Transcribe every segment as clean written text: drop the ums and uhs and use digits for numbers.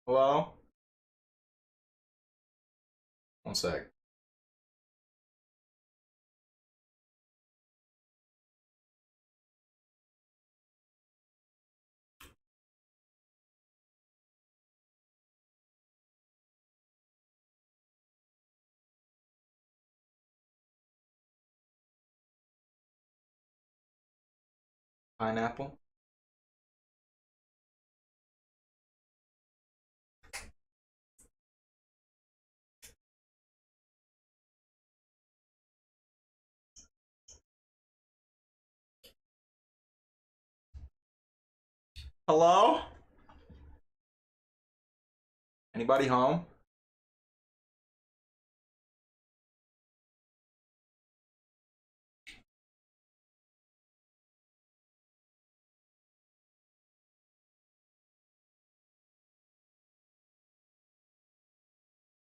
Hello? One sec. Pineapple? Hello? Anybody home?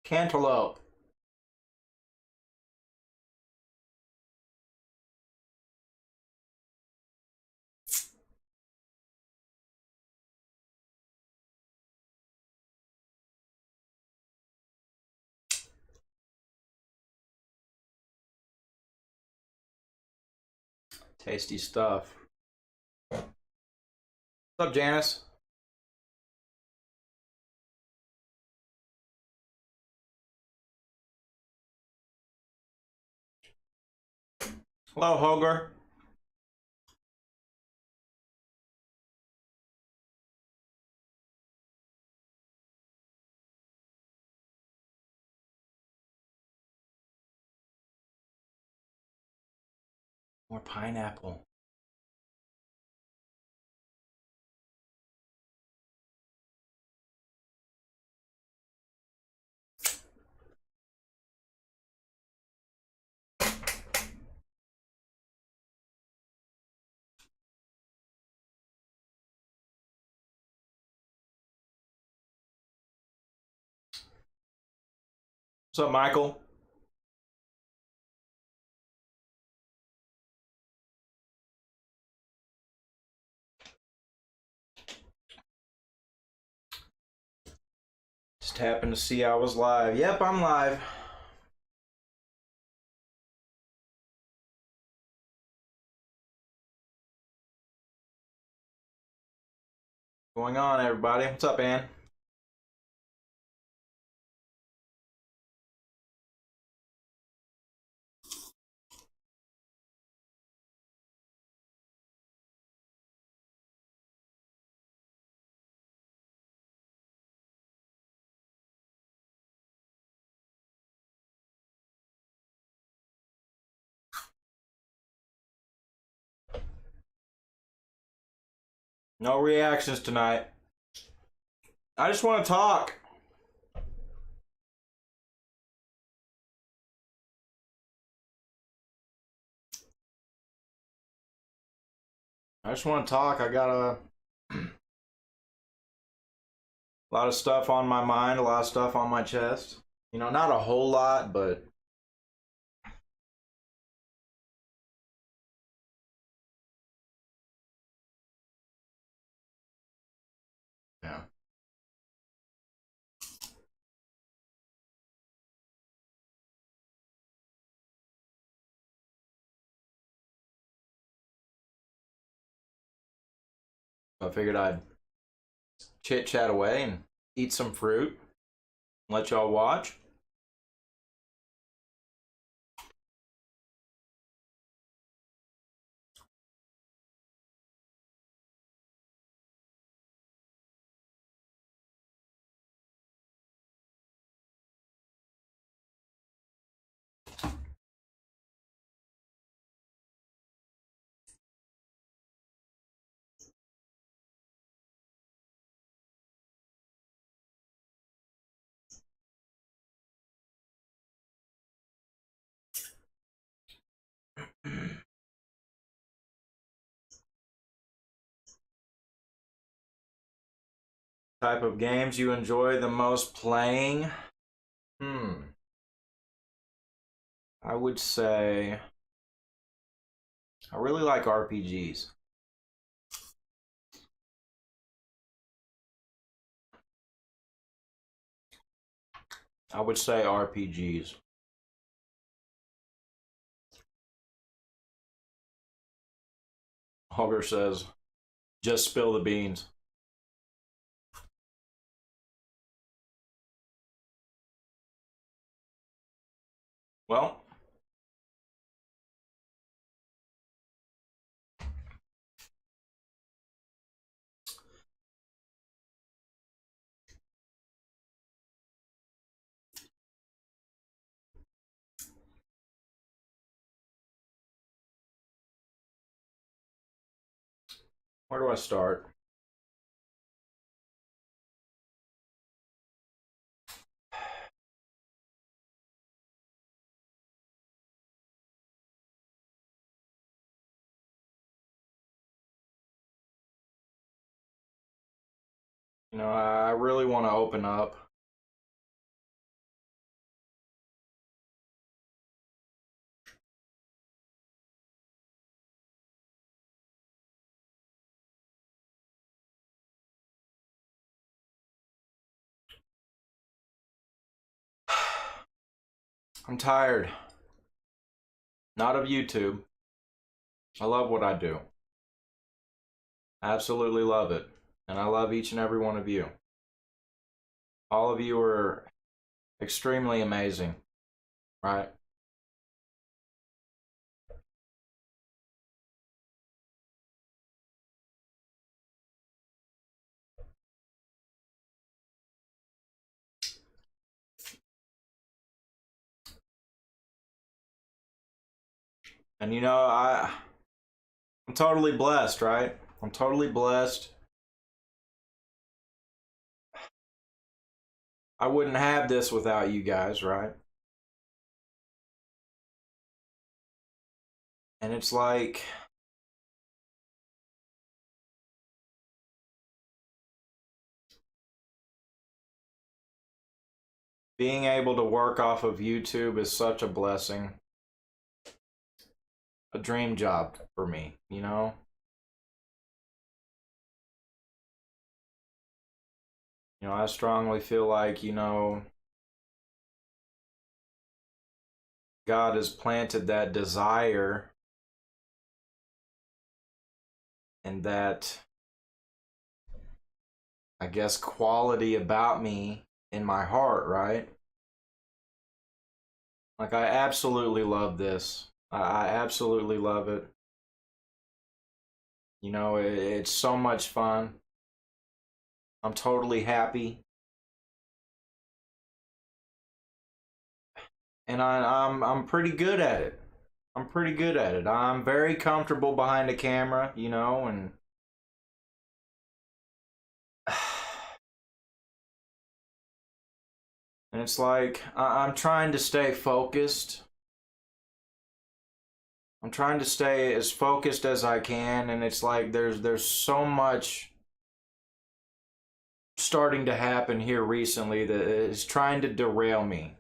Cantaloupe. Tasty stuff. What's up, Janice? Hello, Hoger. More pineapple. What's up, Michael? Just happened to see I was live. Yep, I'm live. What's going on, everybody? What's up, Ann? No reactions tonight. I just want to talk. I just want to talk. I got a lot of stuff on my mind, a lot of stuff on my chest. You know, not a whole lot, but So I figured I'd chit chat away and eat some fruit, let y'all watch. Type of games you enjoy the most playing? I would say I really like RPGs. I would say RPGs. Hogger says, just spill the beans. Well, where do I start? You know, I really want to open up. I'm tired. Not of YouTube. I love what I do. I absolutely love it. And I love each and every one of you. All of you are extremely amazing, right? And you know, I'm totally blessed, right? I'm totally blessed. I wouldn't have this without you guys, right? And it's like being able to work off of YouTube is such a blessing. A dream job for me, you know? You know, I strongly feel like, you know, God has planted that desire and that, I guess, quality about me in my heart, right? Like, I absolutely love this. I absolutely love it. You know, it's so much fun. I'm totally happy. And I'm pretty good at it. I'm pretty good at it. I'm very comfortable behind a camera, you know, and and it's like I'm trying to stay focused. I'm trying to stay as focused as I can, and it's like there's so much starting to happen here recently that is trying to derail me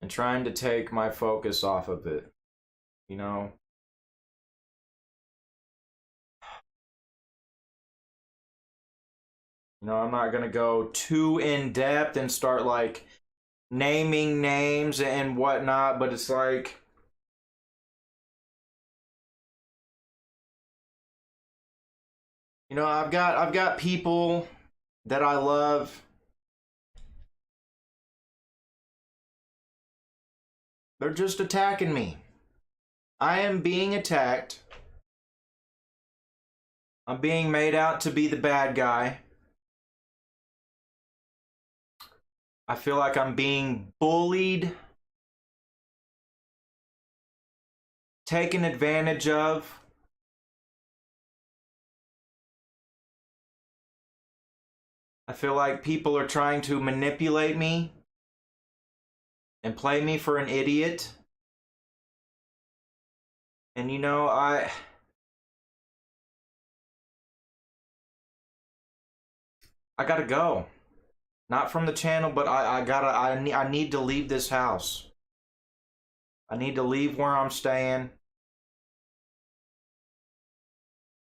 and trying to take my focus off of it, you know? You know, I'm not gonna go too in depth and start like naming names and whatnot, but it's like You know, I've got people that I love. They're just attacking me. I am being attacked. I'm being made out to be the bad guy. I feel like I'm being bullied, taken advantage of. I feel like people are trying to manipulate me and play me for an idiot. And you know, I gotta go. Not from the channel, but I need to leave this house. I need to leave where I'm staying.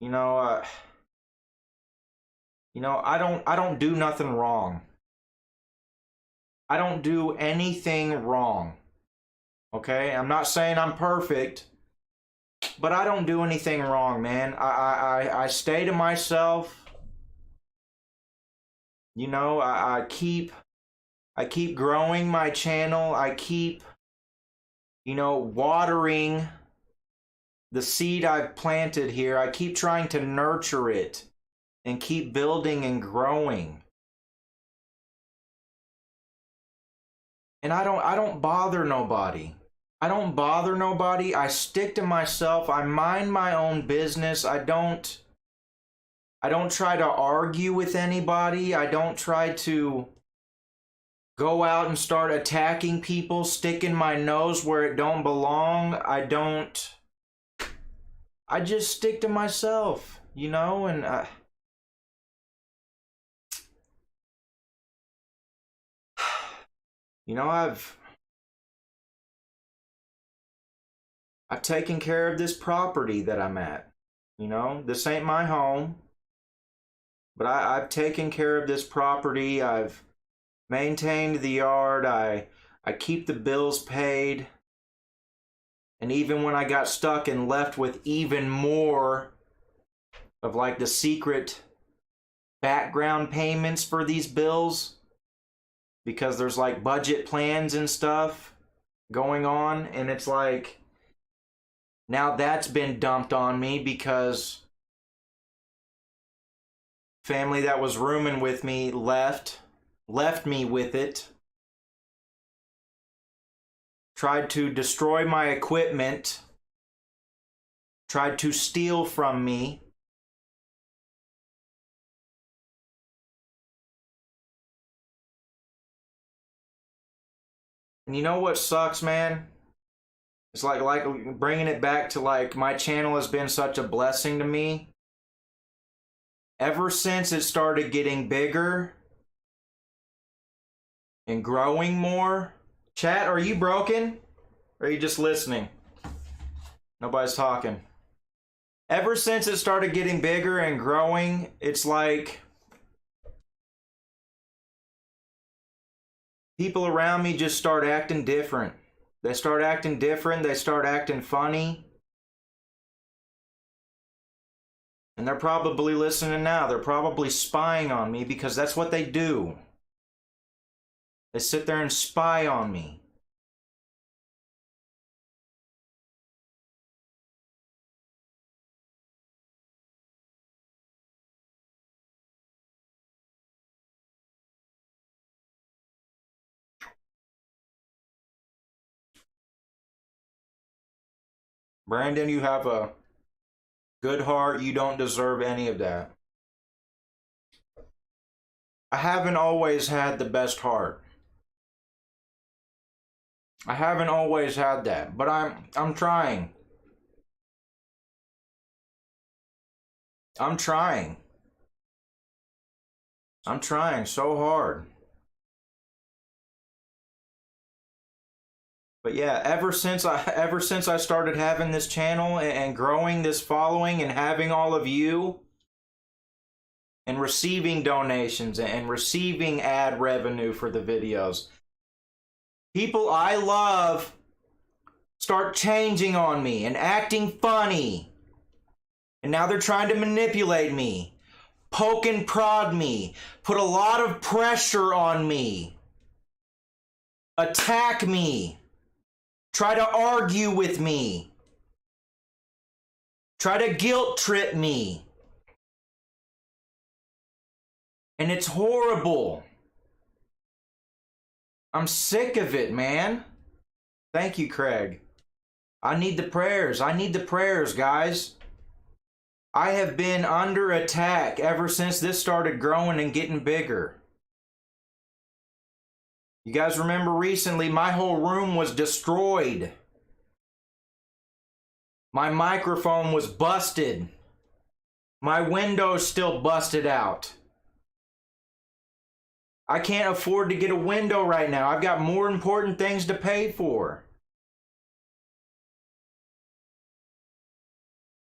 You know, I don't do nothing wrong. I don't do anything wrong. Okay? I'm not saying I'm perfect, but I don't do anything wrong, man. I stay to myself. You know, I keep growing my channel. I keep, you know, watering the seed I've planted here. I keep trying to nurture it and keep building and growing. And I don't bother nobody. I don't bother nobody. I stick to myself. I mind my own business. I don't try to argue with anybody. I don't try to go out and start attacking people, sticking my nose where it don't belong. I just stick to myself, you know, and you know, I've taken care of this property that I'm at. You know, this ain't my home, but I've taken care of this property. I've maintained the yard. I keep the bills paid. And even when I got stuck and left with even more of like the secret background payments for these bills, because there's like budget plans and stuff going on, and it's like now that's been dumped on me because family that was rooming with me left me with it, tried to destroy my equipment, tried to steal from me. And you know what sucks, man? It's like bringing it back to like my channel has been such a blessing to me. Ever since it started getting bigger and growing more. Chat, are you broken? Or are you just listening? Nobody's talking. Ever since it started getting bigger and growing, it's like people around me just start acting different. They start acting different. They start acting funny. And they're probably listening now. They're probably spying on me because that's what they do. They sit there and spy on me. Brandon, you have a good heart. You don't deserve any of that. I haven't always had the best heart. I haven't always had that, but I'm trying. I'm trying. I'm trying so hard. But yeah, ever since I started having this channel and growing this following and having all of you and receiving donations and receiving ad revenue for the videos, people I love start changing on me and acting funny. And now they're trying to manipulate me. poke and prod me, put a lot of pressure on me, attack me, try to argue with me, try to guilt trip me. And it's horrible. I'm sick of it, man. Thank you, Craig. I need the prayers. I need the prayers, guys. I have been under attack ever since this started growing and getting bigger. You guys remember recently, my whole room was destroyed. My microphone was busted. My window's still busted out. I can't afford to get a window right now. I've got more important things to pay for.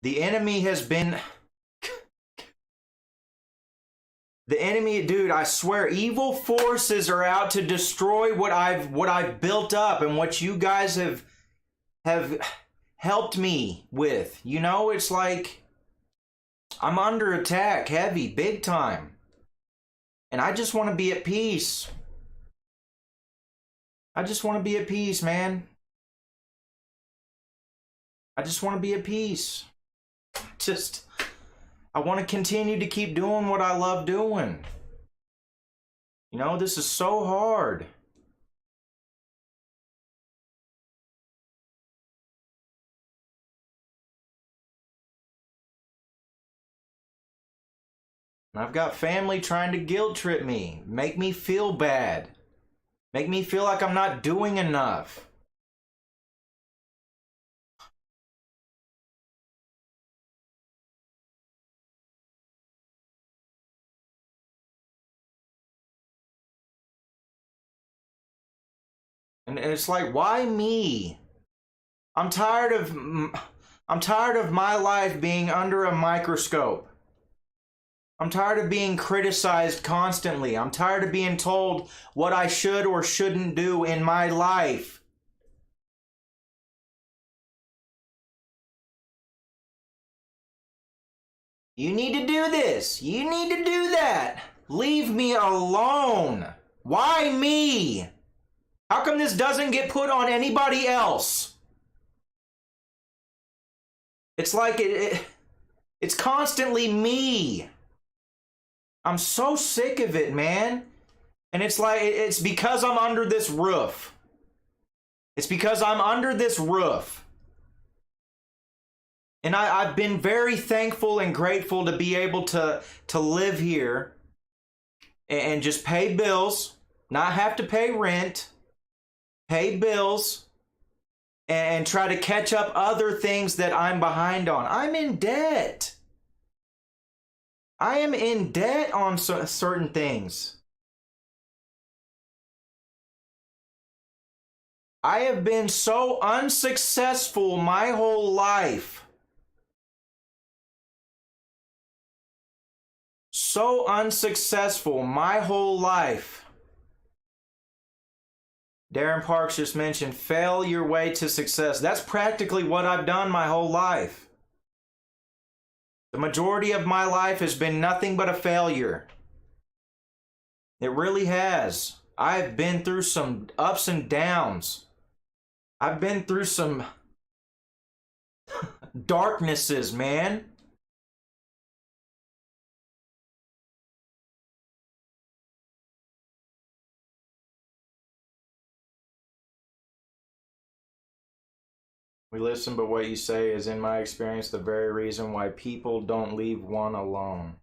The enemy has been... The enemy, dude, I swear, evil forces are out to destroy what I've built up and what you guys have helped me with. You know, it's like I'm under attack, heavy, big time. And I just want to be at peace. I just want to be at peace, man. I just want to be at peace. I want to continue to keep doing what I love doing. You know, this is so hard. And I've got family trying to guilt trip me, make me feel bad, make me feel like I'm not doing enough. And it's like, why me? I'm tired of my life being under a microscope. I'm tired of being criticized constantly. I'm tired of being told what I should or shouldn't do in my life. You need to do this. You need to do that. Leave me alone. Why me? How come this doesn't get put on anybody else? It's like it's constantly me. I'm so sick of it, man. And it's like, it's because I'm under this roof. It's because I'm under this roof. And I've been very thankful and grateful to be able to live here and just pay bills, not have to pay rent, pay bills, and try to catch up other things that I'm behind on. I'm in debt. I am in debt on certain things. I have been so unsuccessful my whole life. So unsuccessful my whole life. Darren Parks just mentioned, fail your way to success. That's practically what I've done my whole life. The majority of my life has been nothing but a failure. It really has. I've been through some ups and downs. I've been through some darknesses, man. We listen, but what you say is, in my experience, the very reason why people don't leave one alone.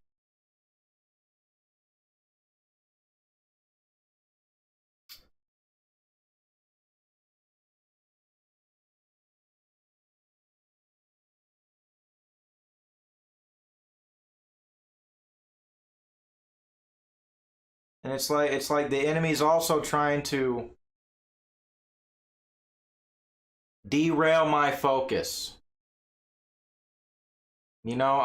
And it's like the enemy's also trying to derail my focus. You know,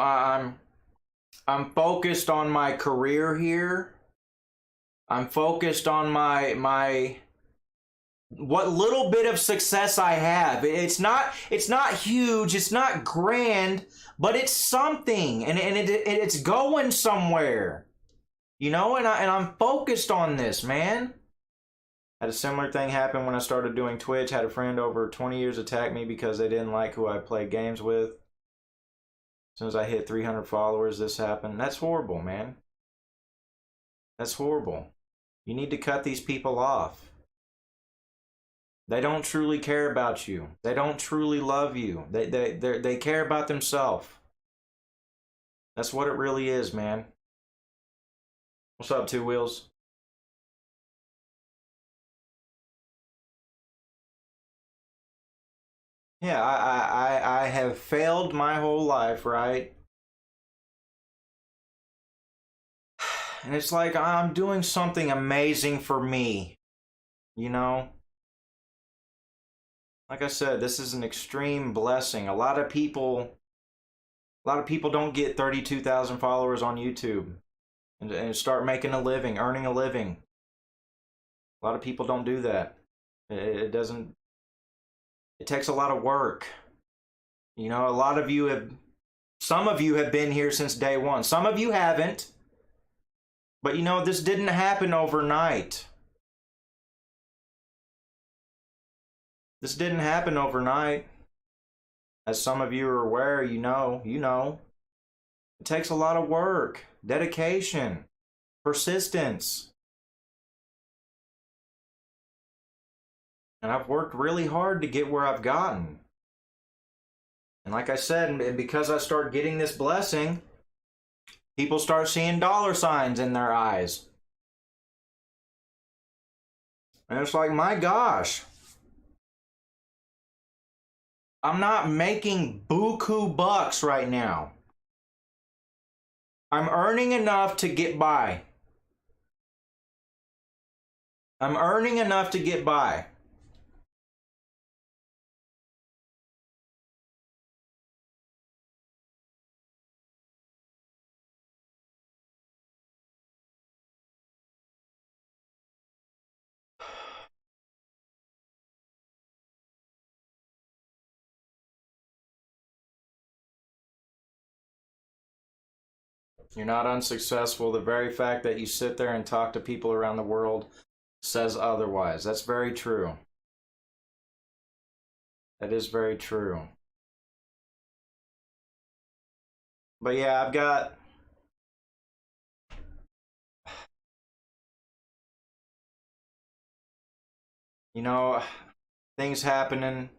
I'm focused on my career here. I'm focused on my what little bit of success I have. It's not huge, it's not grand, but it's something, and it's going somewhere. You know, and I'm focused on this, man. Had a similar thing happen when I started doing Twitch. Had a friend over 20 years attack me because they didn't like who I played games with. As soon as I hit 300 followers, this happened. That's horrible, man. That's horrible. You need to cut these people off. They don't truly care about you. They don't truly love you. They care about themselves. That's what it really is, man. What's up, Two Wheels? Yeah, I have failed my whole life, right? And it's like I'm doing something amazing for me, you know? Like I said, this is an extreme blessing. A lot of people don't get 32,000 followers on YouTube and start making a living, earning a living. A lot of people don't do that. It doesn't. It takes a lot of work. You know, some of you have been here since day one. Some of you haven't. But you know, this didn't happen overnight. This didn't happen overnight. As some of you are aware, you know. It takes a lot of work, dedication, persistence. And I've worked really hard to get where I've gotten. And like I said, and because I start getting this blessing, people start seeing dollar signs in their eyes. And it's like, my gosh, I'm not making buku bucks right now. I'm earning enough to get by. I'm earning enough to get by. You're not unsuccessful. The very fact that you sit there and talk to people around the world says otherwise. That's very true. That is very true. But yeah, I've got... You know, things happening.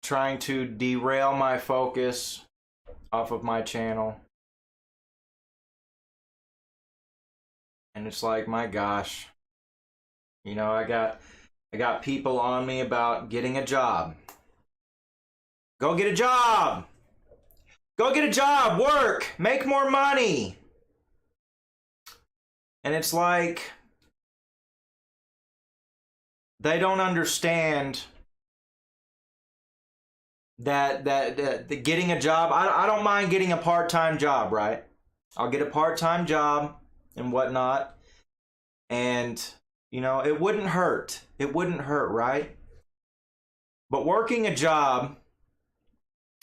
Trying to derail my focus off of my channel. And it's like, my gosh. You know, I got people on me about getting a job. Go get a job. Go get a job, work, make more money. And it's like, they don't understand that getting a job, I don't mind getting a part-time job, right? I'll get a part-time job and whatnot. And, you know, it wouldn't hurt. It wouldn't hurt, right? But working a job,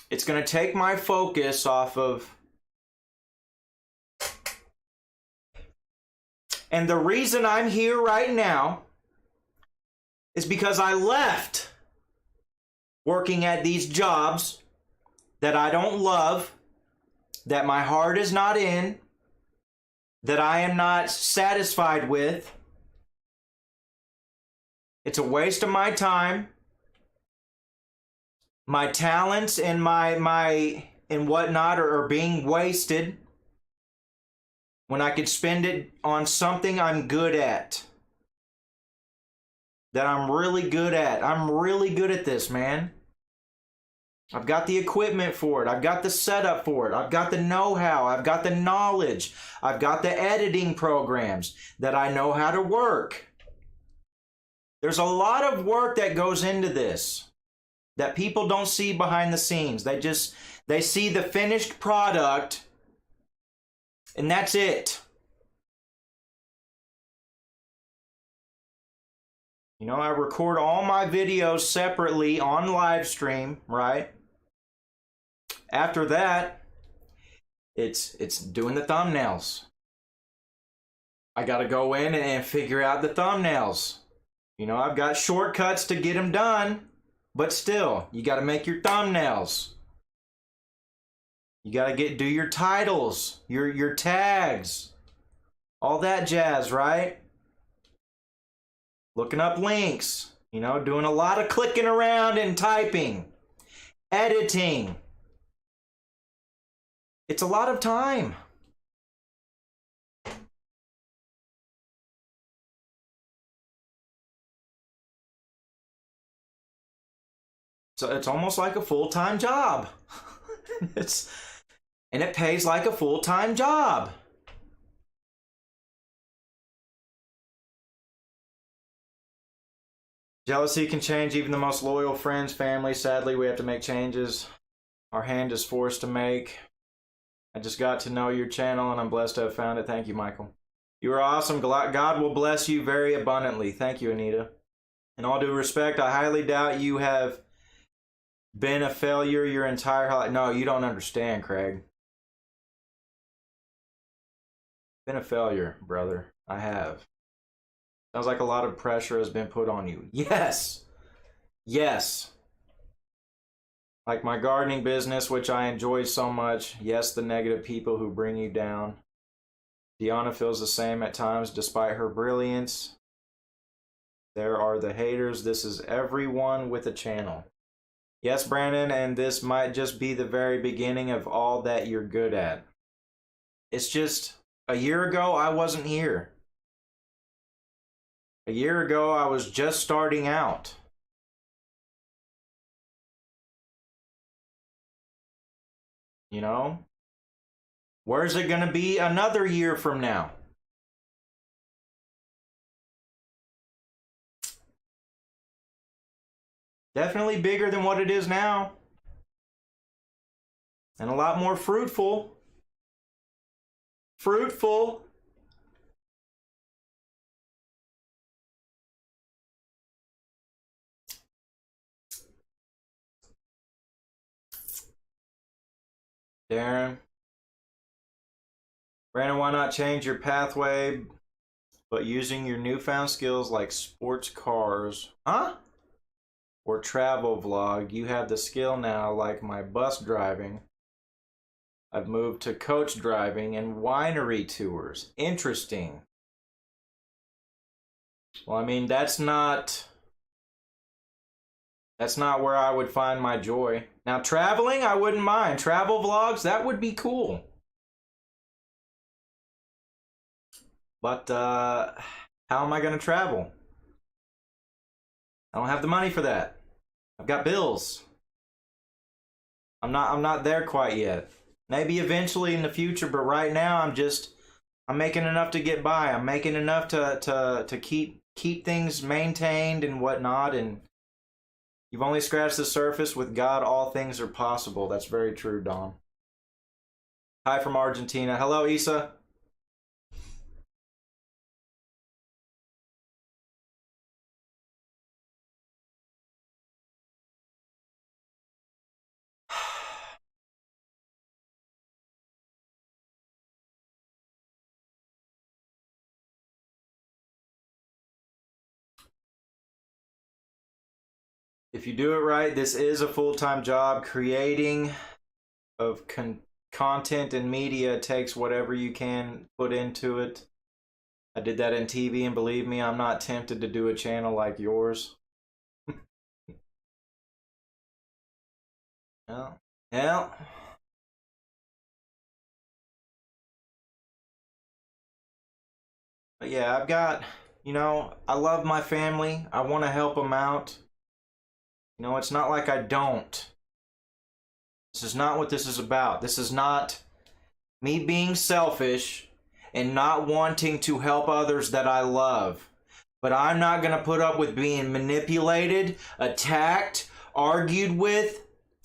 it's going to take my focus off of... And the reason I'm here right now is because I left working at these jobs that I don't love, that my heart is not in, that I am not satisfied with. It's a waste of my time, my talents and my and whatnot are being wasted when I could spend it on something I'm good at. That I'm really good at. I'm really good at this, man. I've got the equipment for it. I've got the setup for it. I've got the know-how. I've got the knowledge. I've got the editing programs that I know how to work. There's a lot of work that goes into this that people don't see behind the scenes. They see the finished product and that's it. You know, I record all my videos separately on live stream, right? After that, it's doing the thumbnails. I gotta go in and figure out the thumbnails. You know, I've got shortcuts to get them done, but still, you gotta make your thumbnails. You gotta do your titles, your tags, all that jazz, right? Looking up links, you know, doing a lot of clicking around and typing, editing. It's a lot of time. So it's almost like a full-time job. And it pays like a full-time job. Jealousy can change even the most loyal friends, family. Sadly, we have to make changes our hand is forced to make. I just got to know your channel and I'm blessed to have found it. Thank you, Michael. You are awesome. God will bless you very abundantly. Thank you, Anita. In all due respect, I highly doubt you have been a failure your entire life. No, you don't understand, Craig. Been a failure, brother. I have. Sounds like a lot of pressure has been put on you. Yes. Yes. Like my gardening business, which I enjoy so much. Yes, the negative people who bring you down. Deanna feels the same at times despite her brilliance. There are the haters. This is everyone with a channel. Yes, Brandon, and this might just be the very beginning of all that you're good at. It's just, a year ago, I wasn't here. A year ago, I was just starting out. You know? Where's it going to be another year from now? Definitely bigger than what it is now. And a lot more fruitful. Fruitful. Darren. Brandon, why not change your pathway, but using your newfound skills like sports cars? Huh? Or travel vlog. You have the skill now, like my bus driving. I've moved to coach driving and winery tours. Interesting. Well, I mean, that's not where I would find my joy. Now, traveling, I wouldn't mind. Travel vlogs, that would be cool. But how am I going to travel? I don't have the money for that. I've got bills. I'm not there quite yet. Maybe eventually in the future, but right now I'm making enough to get by. I'm making enough to keep things maintained and whatnot, and you've only scratched the surface. With God, all things are possible. That's very true, Dawn. Hi from Argentina. Hello, Isa. If you do it right, this is a full-time job. Creating of content and media takes whatever you can put into it. I did that in TV, and believe me, I'm not tempted to do a channel like yours. Well, yeah. But yeah, I've got, you know, I love my family. I want to help them out. You know, it's not like I don't. This is not what this is about. This is not me being selfish and not wanting to help others that I love. But I'm not going to put up with being manipulated, attacked, argued with,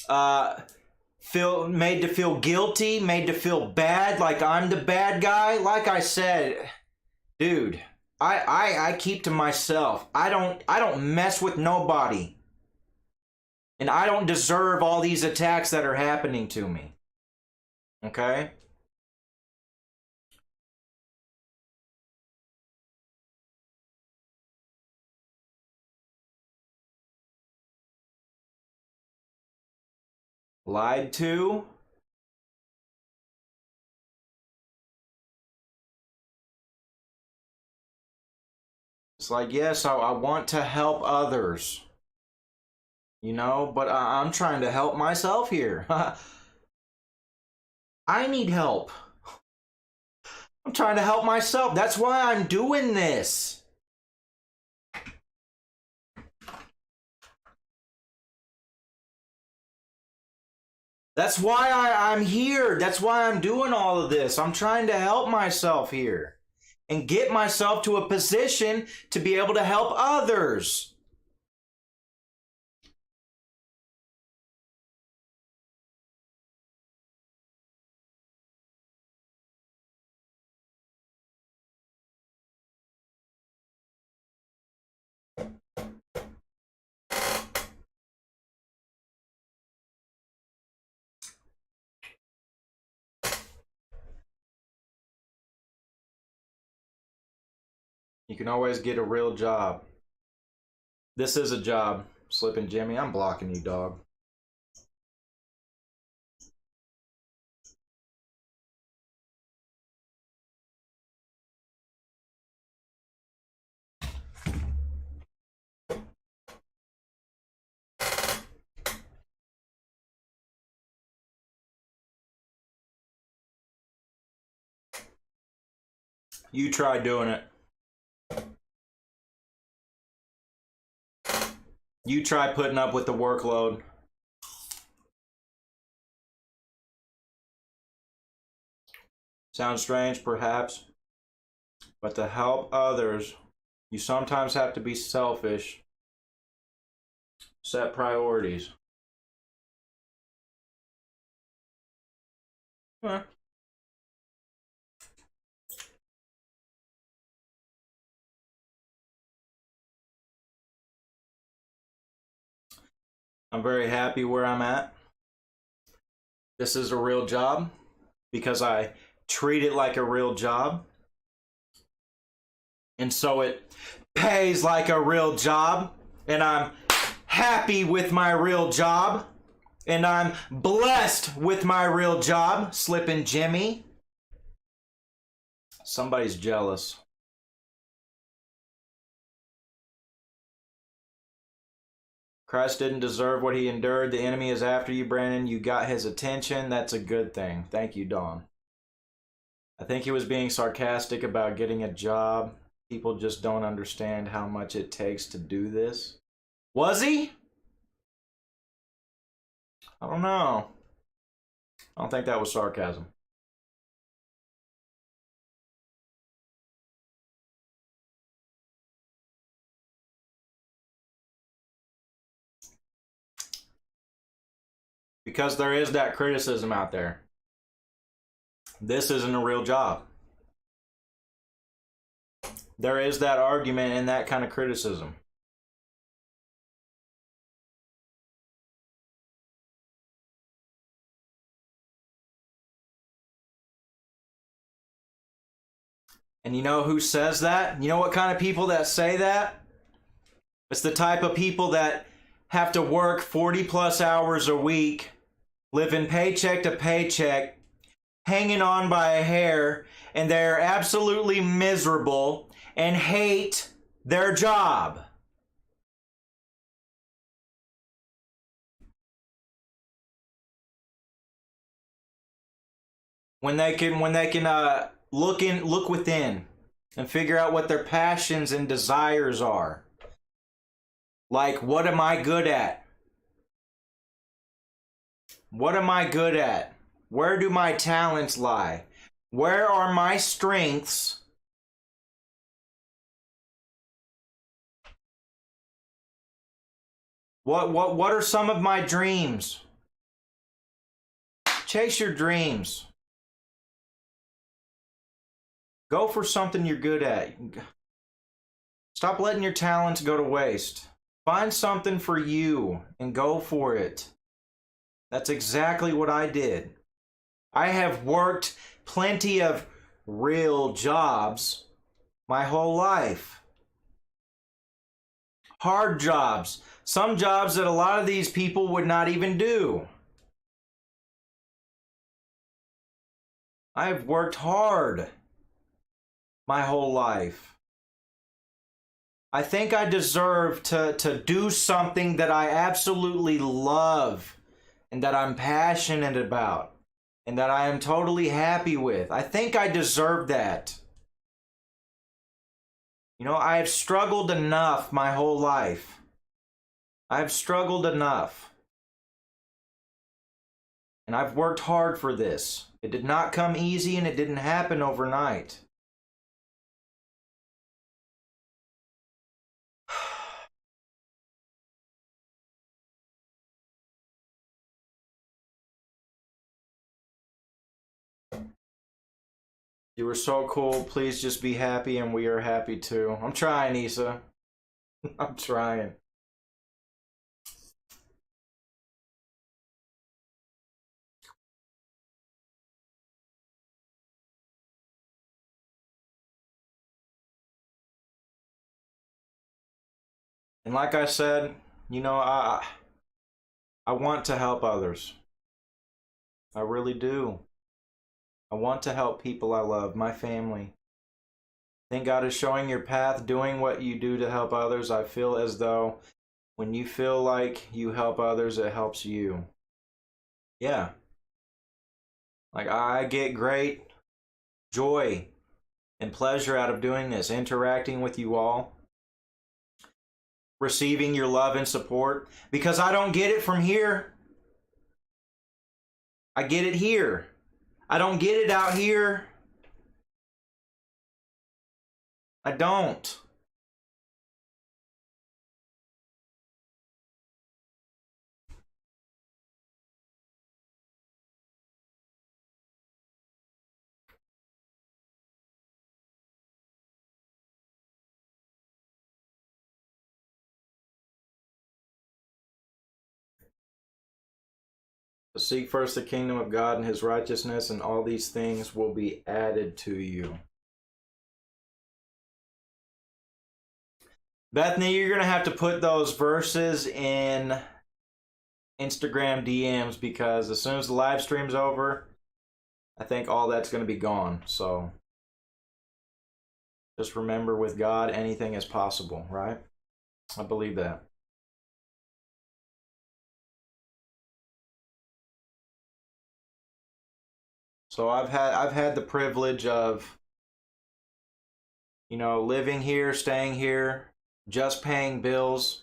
made to feel guilty, made to feel bad, like I'm the bad guy. Like I said, dude, I keep to myself. I don't mess with nobody. And I don't deserve all these attacks that are happening to me. Okay? Lied to? It's like, yes, I want to help others. You know, but I'm trying to help myself here. I need help. I'm trying to help myself. That's why I'm doing this. That's why I'm here. That's why I'm doing all of this. I'm trying to help myself here and get myself to a position to be able to help others. You can always get a real job. This is a job. Slipping Jimmy, I'm blocking you, dog. You try doing it. You try putting up with the workload. Sounds strange, perhaps, but to help others, you sometimes have to be selfish. Set priorities. Huh. I'm very happy where I'm at. This is a real job because I treat it like a real job. And so it pays like a real job. And I'm happy with my real job. And I'm blessed with my real job. Slipping Jimmy. Somebody's jealous. Christ didn't deserve what he endured. The enemy is after you, Brandon. You got his attention. That's a good thing. Thank you, Dawn. I think he was being sarcastic about getting a job. People just don't understand how much it takes to do this. Was he? I don't know. I don't think that was sarcasm. Because there is that criticism out there. This isn't a real job. There is that argument and that kind of criticism. And you know who says that? You know what kind of people that say that? It's the type of people that have to work 40 plus hours a week, living paycheck to paycheck, hanging on by a hair, and they're absolutely miserable and hate their job. When they can look within and figure out what their passions and desires are. Like, what am I good at? What am I good at? Where do my talents lie? Where are my strengths? What are some of my dreams? Chase your dreams. Go for something you're good at. Stop letting your talents go to waste. Find something for you and go for it. That's exactly what I did. I have worked plenty of real jobs my whole life. Hard jobs. Some jobs that a lot of these people would not even do. I've worked hard my whole life. I think I deserve to do something that I absolutely love and that I'm passionate about and that I am totally happy with. I think I deserve that. You know, I have struggled enough my whole life. I've struggled enough. And I've worked hard for this. It did not come easy and it didn't happen overnight. You were so cool. Please just be happy and we are happy too. I'm trying, Issa. I'm trying. And like I said, you know, I want to help others. I really do. I want to help people I love, my family. I think God is showing your path, doing what you do to help others. I feel as though when you feel like you help others, it helps you. Yeah. Like I get great joy and pleasure out of doing this, interacting with you all, receiving your love and support, because I don't get it from here. I get it here. I don't get it out here. I don't. Seek first the kingdom of God and his righteousness, and all these things will be added to you. Bethany, you're going to have to put those verses in Instagram DMs, because as soon as the live stream's over, I think all that's going to be gone. So just remember, with God, anything is possible, right? I believe that. So I've had the privilege of, you know, living here, staying here, just paying bills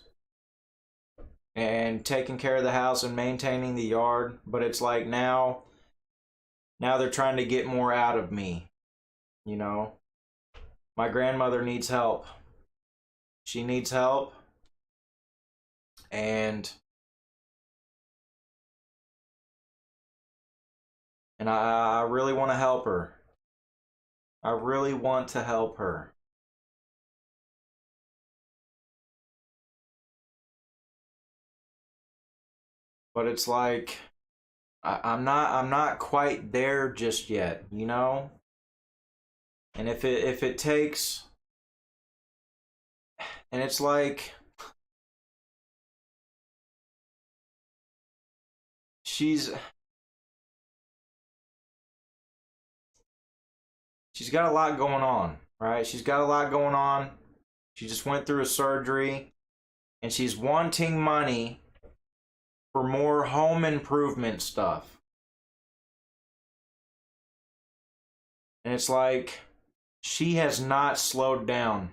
and taking care of the house and maintaining the yard. But it's like now they're trying to get more out of me, you know. My grandmother needs help. She needs help. And I really want to help her. I really want to help her. But it's like I'm not quite there just yet, you know? And if it takes, and it's like she's got a lot going on, right? She's got a lot going on. She just went through a surgery and she's wanting money for more home improvement stuff. And it's like she has not slowed down.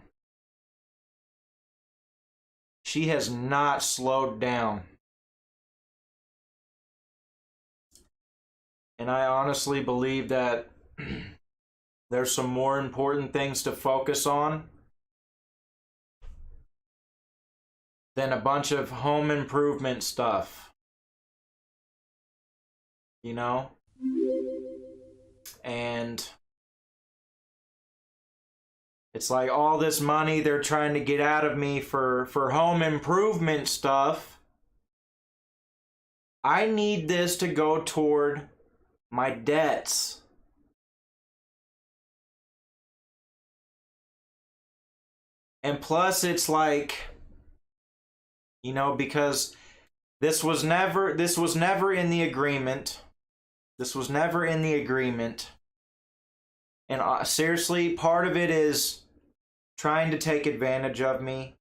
She has not slowed down. And I honestly believe that there's some more important things to focus on than a bunch of home improvement stuff. You know? And It's like all this money they're trying to get out of me for home improvement stuff. I need this to go toward my debts. And plus it's like, you know, because this was never in the agreement. This was never in the agreement. And seriously, part of it is trying to take advantage of me.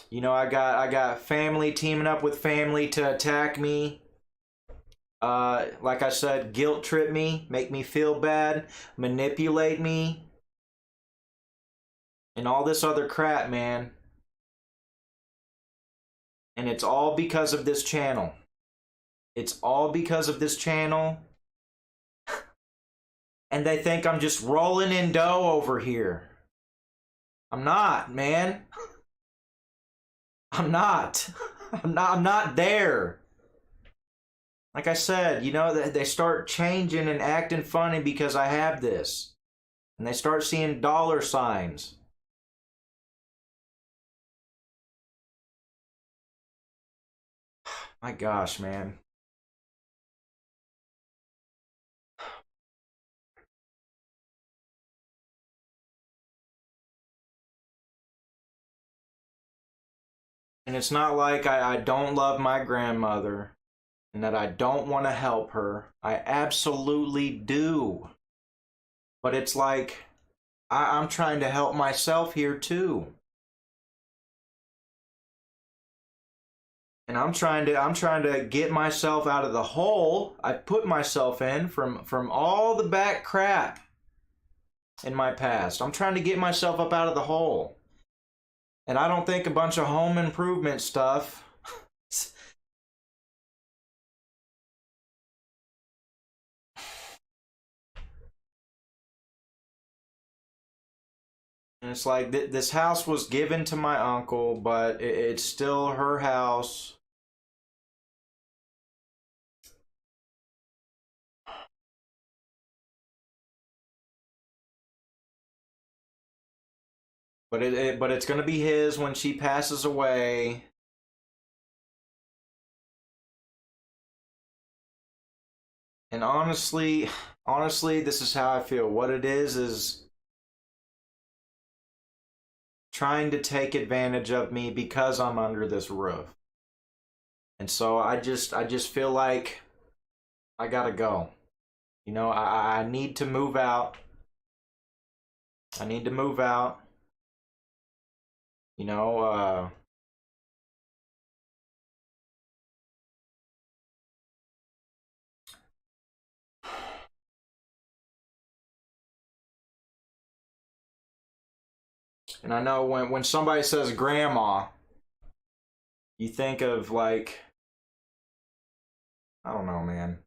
You know, I got family teaming up with family to attack me. Like I said, guilt trip me, make me feel bad, manipulate me, and all this other crap, man. And it's all because of this channel. It's all because of this channel. And they think I'm just rolling in dough over here. I'm not, man. I'm not. I'm not there. Like I said, you know, they start changing and acting funny because I have this. And they start seeing dollar signs. My gosh, man. And it's not like I don't love my grandmother and that I don't want to help her. I absolutely do. But it's like I'm trying to help myself here too. And I'm trying to get myself out of the hole I put myself in from all the back crap in my past. I'm trying to get myself up out of the hole. And I don't think a bunch of home improvement stuff and it's like this house was given to my uncle, but it's still her house. But it's gonna be his when she passes away. And honestly, this is how I feel. What it is trying to take advantage of me because I'm under this roof. And so I just feel like I gotta go. You know, I need to move out. I need to move out. You know, and I know when somebody says grandma, you think of like, I don't know, man.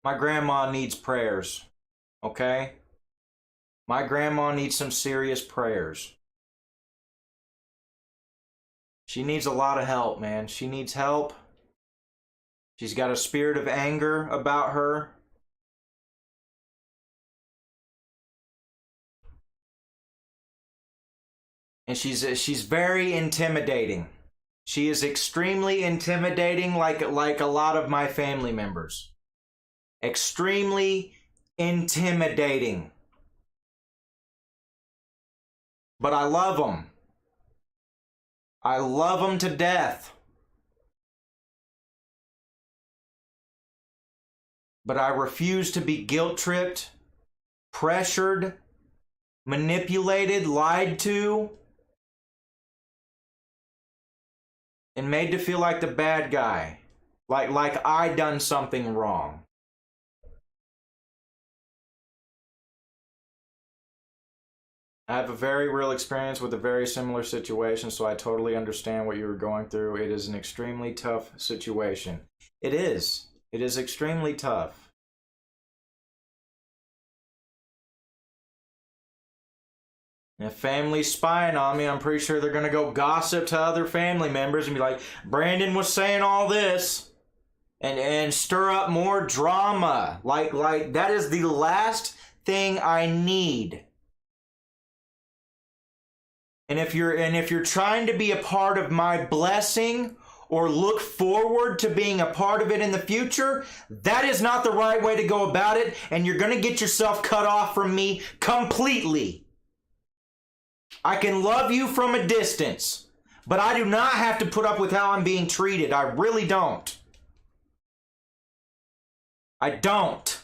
My grandma needs prayers, okay? My grandma needs some serious prayers. She needs a lot of help, man. She needs help. She's got a spirit of anger about her. And she's very intimidating. She is extremely intimidating, like a lot of my family members. Extremely intimidating. But I love them. I love them to death. But I refuse to be guilt-tripped, pressured, manipulated, lied to, and made to feel like the bad guy. Like I done something wrong. I have a very real experience with a very similar situation, so I totally understand what you were going through. It is an extremely tough situation. It is. It is extremely tough. And if family's spying on me, I'm pretty sure they're going to go gossip to other family members and be like, Brandon was saying all this. and stir up more drama. Like that is the last thing I need. And if you're trying to be a part of my blessing or look forward to being a part of it in the future, that is not the right way to go about it, and you're going to get yourself cut off from me completely. I can love you from a distance, but I do not have to put up with how I'm being treated. I really don't. I don't.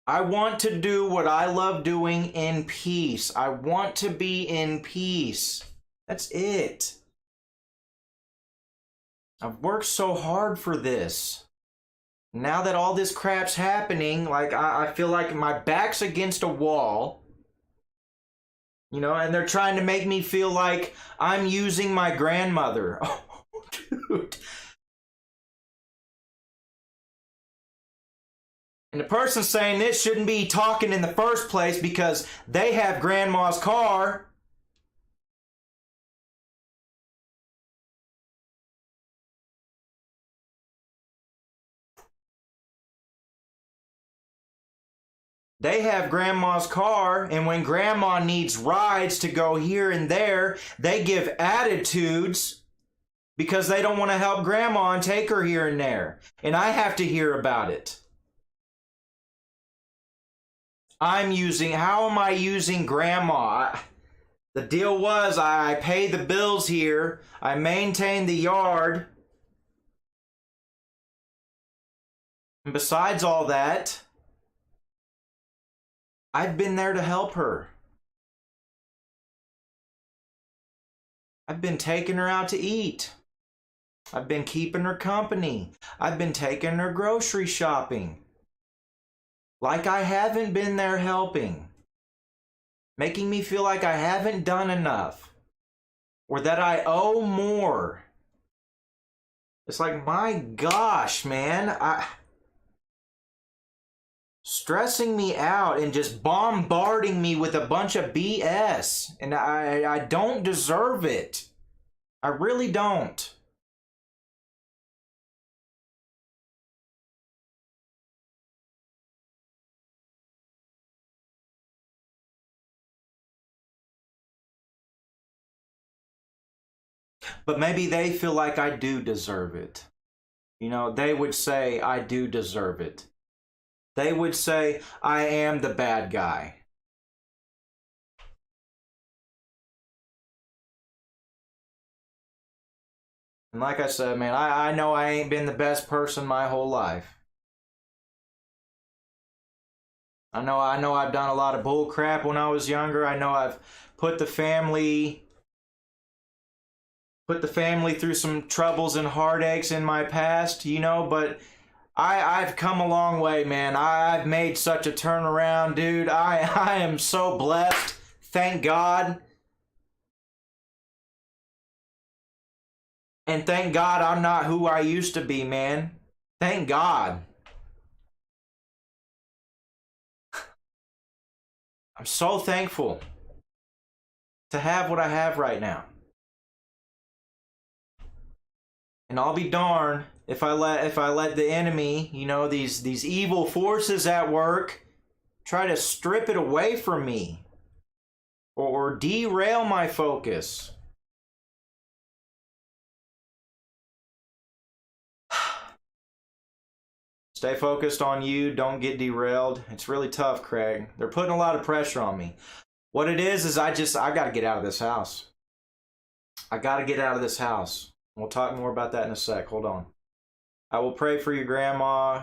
I want to do what I love doing in peace. I want to be in peace. That's it. I've worked so hard for this. Now that all this crap's happening, like I feel like my back's against a wall. You know, and they're trying to make me feel like I'm using my grandmother. Oh, dude. And the person saying this shouldn't be talking in the first place because they have grandma's car. They have grandma's car, and when grandma needs rides to go here and there, they give attitudes because they don't want to help grandma and take her here and there. And I have to hear about it. How am I using grandma? The deal was I pay the bills here, I maintain the yard. And besides all that, I've been there to help her. I've been taking her out to eat. I've been keeping her company. I've been taking her grocery shopping. Like I haven't been there helping. Making me feel like I haven't done enough. Or that I owe more. It's like, my gosh, man. Stressing me out and just bombarding me with a bunch of BS. And I don't deserve it. I really don't. But maybe they feel like I do deserve it. You know, they would say I do deserve it. They would say I am the bad guy. And like I said, man, I know I ain't been the best person my whole life. I know I've done a lot of bull crap when I was younger. I know I've put the family through some troubles and heartaches in my past, you know, but I've come a long way, man. I've made such a turnaround, dude. I am so blessed. Thank God. And thank God I'm not who I used to be, man. Thank God. I'm so thankful to have what I have right now. And I'll be darned if I let the enemy, you know, these evil forces at work try to strip it away from me or derail my focus. Stay focused on you. Don't get derailed. It's really tough, Craig. They're putting a lot of pressure on me. What it is I got to get out of this house. I got to get out of this house. We'll talk more about that in a sec. Hold on. I will pray for your grandma.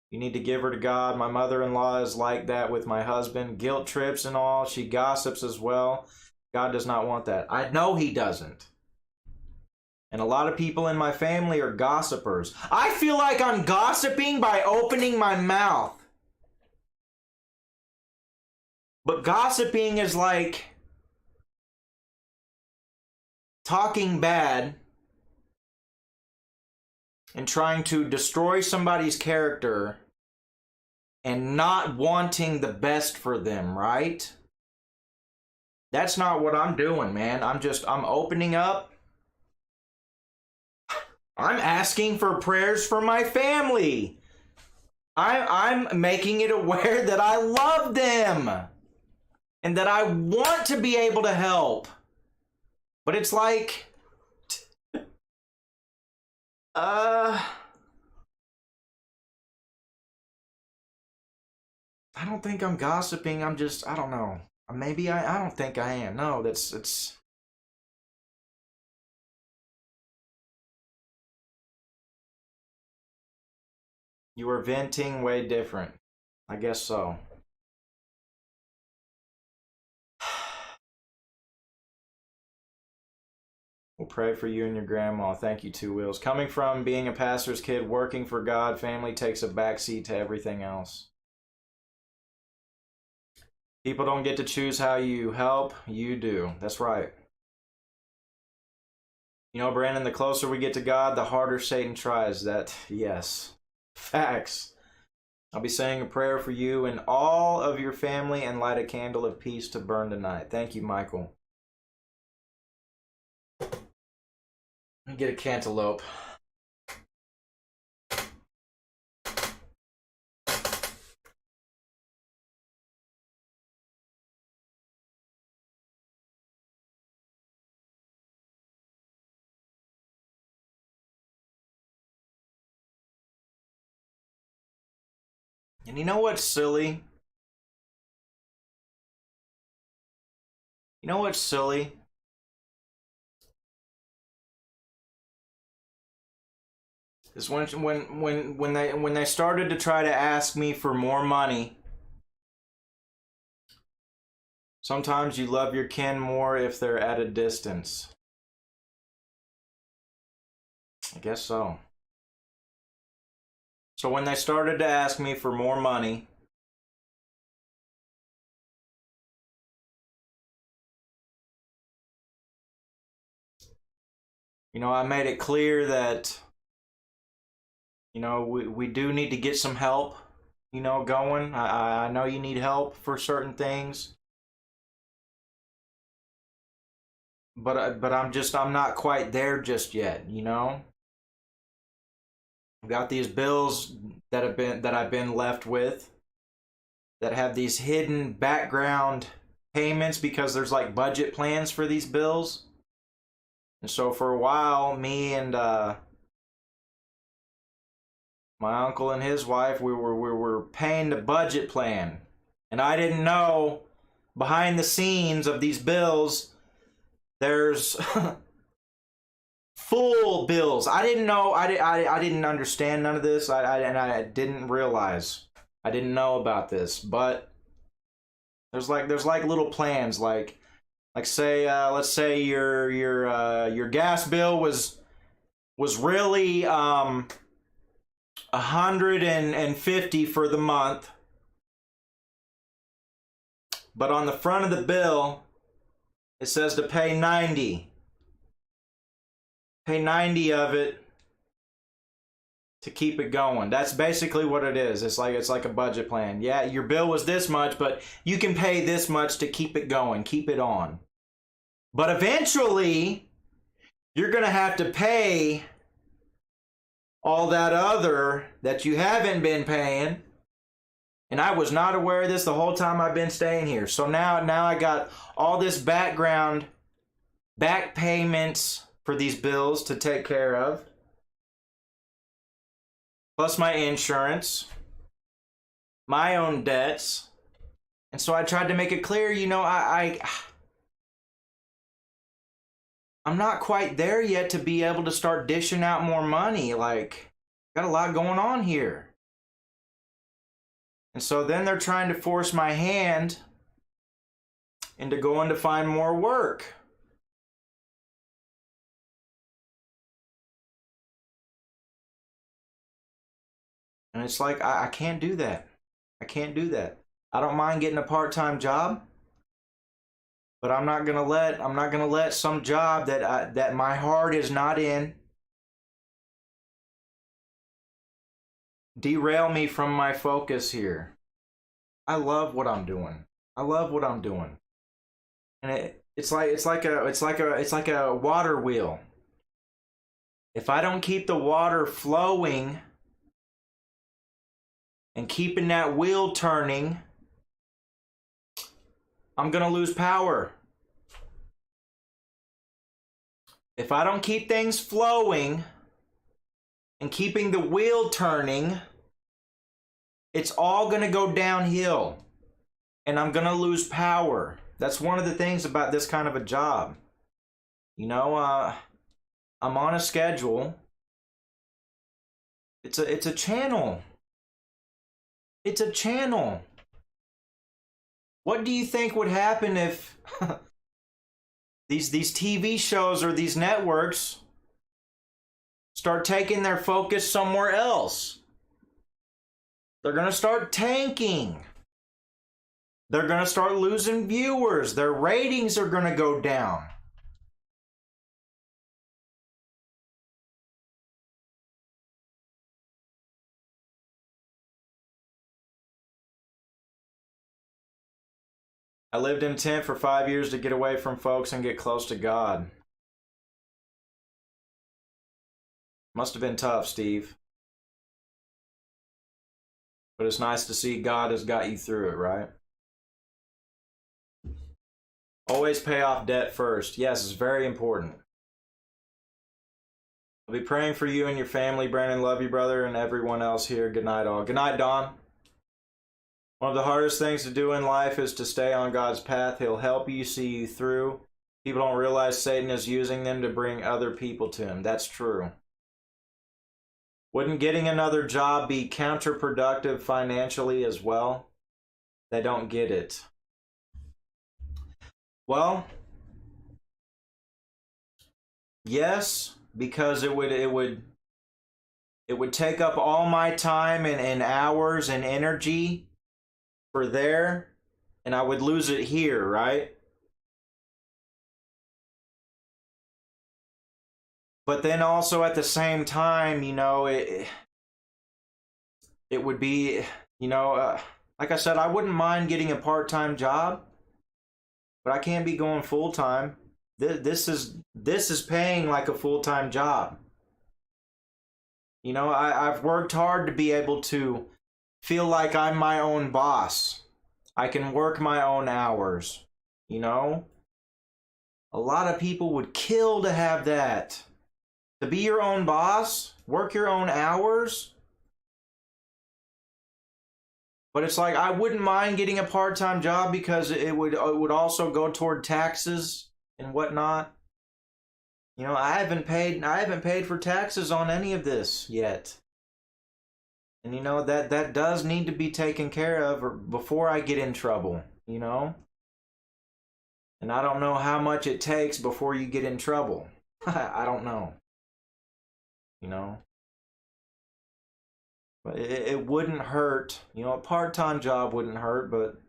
You need to give her to God. My mother-in-law is like that with my husband. Guilt trips and all. She gossips as well. God does not want that. I know he doesn't. And a lot of people in my family are gossipers. I feel like I'm gossiping by opening my mouth. But gossiping is like talking bad and trying to destroy somebody's character and not wanting the best for them, right? That's not what I'm doing, man. I'm opening up. I'm asking for prayers for my family. I'm making it aware that I love them and that I want to be able to help. But it's like, I don't think I'm gossiping. I don't know. Maybe I don't think I am. No, it's. You were venting way different. I guess so. We'll pray for you and your grandma. Thank you, Two Wheels. Coming from being a pastor's kid, working for God, family takes a backseat to everything else. People don't get to choose how you help. You do. That's right. You know, Brandon, the closer we get to God, the harder Satan tries. That, yes. Facts. I'll be saying a prayer for you and all of your family and light a candle of peace to burn tonight. Thank you, Michael. Let me get a cantaloupe. And you know what's silly? You know what's silly? Is when they started to try to ask me for more money. Sometimes you love your kin more if they're at a distance. I guess so. So when they started to ask me for more money, you know, I made it clear that, you know, we do need to get some help, you know, going. I know you need help for certain things. But I'm not quite there just yet, you know? I've got these bills that I've been left with that have these hidden background payments because there's like budget plans for these bills. And so for a while, me and my uncle and his wife, we were paying the budget plan. And I didn't know behind the scenes of these bills, there's full bills. I didn't know. I didn't understand none of this. I didn't realize. I didn't know about this. But there's like little plans. Like say let's say your gas bill was really 150 for the month, but on the front of the bill it says to pay 90. Pay 90 of it to keep it going. That's basically what it is. It's like a budget plan. Yeah, your bill was this much, but you can pay this much to keep it going, keep it on. But eventually, you're going to have to pay all that other that you haven't been paying. And I was not aware of this the whole time I've been staying here. So now I got all this back payments for these bills to take care of, plus my insurance, my own debts. And so I tried to make it clear, you know, I'm not quite there yet to be able to start dishing out more money. Like, got a lot going on here. And so then they're trying to force my hand into going to find more work. And it's like, I can't do that. I can't do that. I don't mind getting a part-time job, but I'm not gonna let some job that my heart is not in derail me from my focus here. I love what I'm doing. I love what I'm doing. And it's like a water wheel. If I don't keep the water flowing and keeping that wheel turning, I'm gonna lose power. If I don't keep things flowing and keeping the wheel turning, it's all gonna go downhill and I'm gonna lose power. That's one of the things about this kind of a job. You know, I'm on a schedule. It's a channel. It's a channel. What do you think would happen if these TV shows or these networks start taking their focus somewhere else? They're gonna start tanking. They're gonna start losing viewers. Their ratings are gonna go down. I lived in a tent for 5 years to get away from folks and get close to God. Must have been tough, Steve. But it's nice to see God has got you through it, right? Always pay off debt first. Yes, it's very important. I'll be praying for you and your family, Brandon. Love you, brother, and everyone else here. Good night, all. Good night, Don. One of the hardest things to do in life is to stay on God's path. He'll help you, see you through. People don't realize Satan is using them to bring other people to him. That's true. Wouldn't getting another job be counterproductive financially as well? They don't get it. Well, yes, because it would take up all my time and hours and energy for there, and I would lose it here, right? But then also at the same time, you know, it would be, you know, like I said, I wouldn't mind getting a part-time job, but I can't be going full-time. This is paying like a full-time job. You know, I've worked hard to be able to feel like I'm my own boss. I can work my own hours, you know? A lot of people would kill to have that. To be your own boss, work your own hours. But it's like, I wouldn't mind getting a part-time job because it would also go toward taxes and whatnot. You know, I haven't paid for taxes on any of this yet. And you know, that does need to be taken care of before I get in trouble, you know? And I don't know how much it takes before you get in trouble. I don't know. You know? But it wouldn't hurt. You know, a part-time job wouldn't hurt, but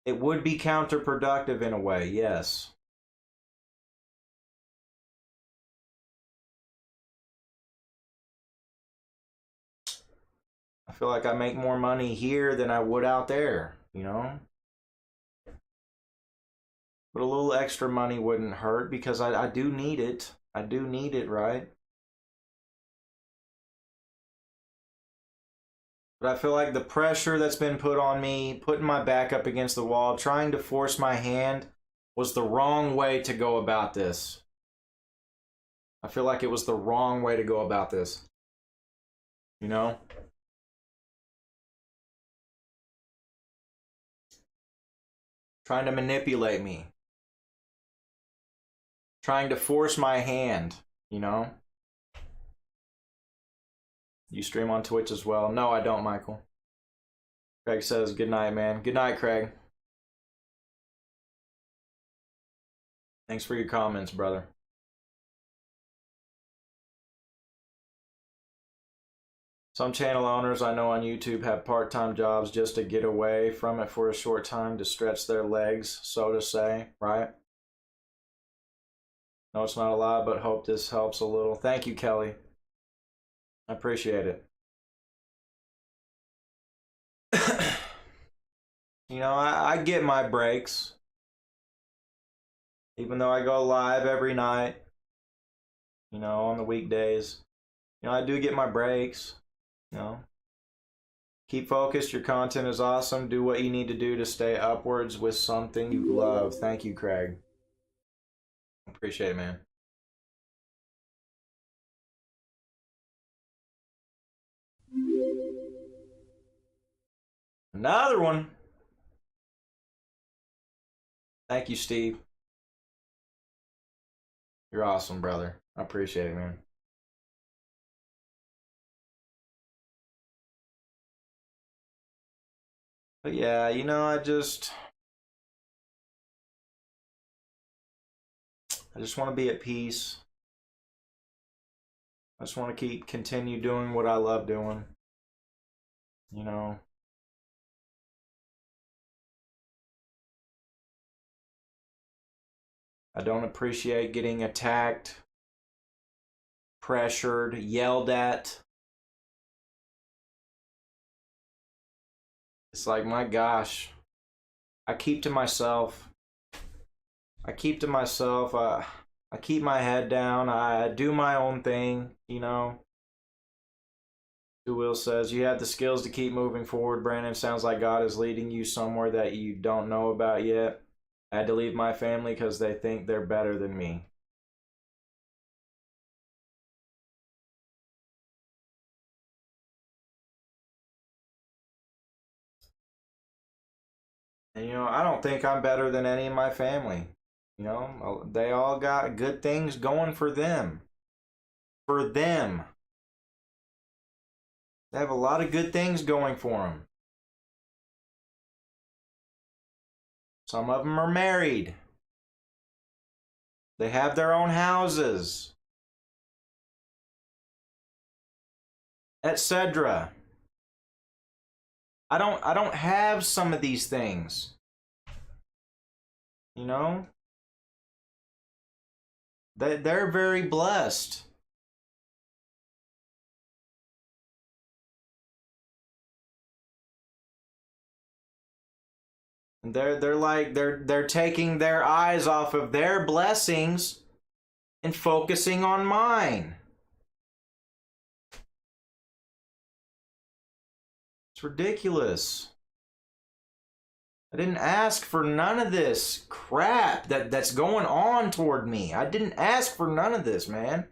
it would be counterproductive in a way, yes. I feel like I make more money here than I would out there, you know? But a little extra money wouldn't hurt because I do need it. I do need it, right? But I feel like the pressure that's been put on me, putting my back up against the wall, trying to force my hand, was the wrong way to go about this. I feel like it was the wrong way to go about this. You know? Trying to manipulate me. Trying to force my hand, you know? You stream on Twitch as well? No, I don't, Michael. Craig says, good night, man. Good night, Craig. Thanks for your comments, brother. Some channel owners I know on YouTube have part-time jobs just to get away from it for a short time to stretch their legs, so to say, right? No, it's not a lot, but hope this helps a little. Thank you, Kelly. I appreciate it. You know, I get my breaks. Even though I go live every night, you know, on the weekdays, you know, I do get my breaks, you know. Keep focused. Your content is awesome. Do what you need to do to stay upwards with something you love. Thank you, Craig. Appreciate it, man. Another one. Thank you, Steve. You're awesome, brother. I appreciate it, man. But yeah, you know, I just want to be at peace. I just want to continue doing what I love doing. You know. I don't appreciate getting attacked, pressured, yelled at. It's like, my gosh, I keep to myself. I keep to myself. I keep my head down. I do my own thing, you know. Who Will says, you have the skills to keep moving forward, Brandon. Sounds like God is leading you somewhere that you don't know about yet. I had to leave my family because they think they're better than me. And, you know, I don't think I'm better than any of my family. You know, they all got good things going for them. For them. They have a lot of good things going for them. Some of them are married. They have their own houses, etc. I don't have some of these things. You know? They're very blessed. They're taking their eyes off of their blessings and focusing on mine. It's ridiculous. I didn't ask for none of this crap that's going on toward me. I didn't ask for none of this, man.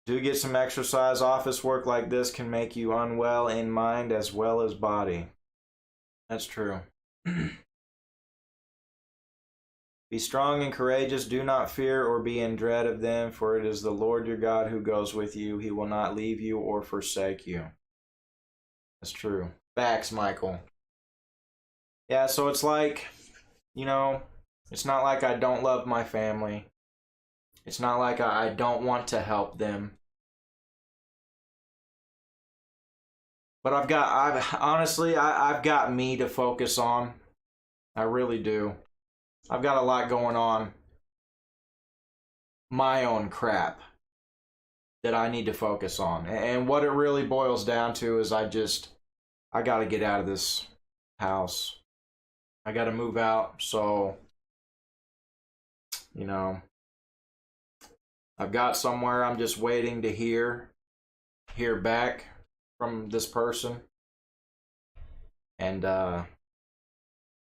Do get some exercise. Office work like this can make you unwell in mind as well as body. That's true. Be strong and courageous. Do not fear or be in dread of them, for it is the Lord your God who goes with you. He will not leave you or forsake you. That's true. Facts, Michael. Yeah, so it's like, you know, it's not like I don't love my family. It's not like I don't want to help them. But I've got me to focus on. I really do. I've got a lot going on. My own crap that I need to focus on. And what it really boils down to is I got to get out of this house. I got to move out. So, you know, I've got somewhere. I'm just waiting to hear back from this person. And,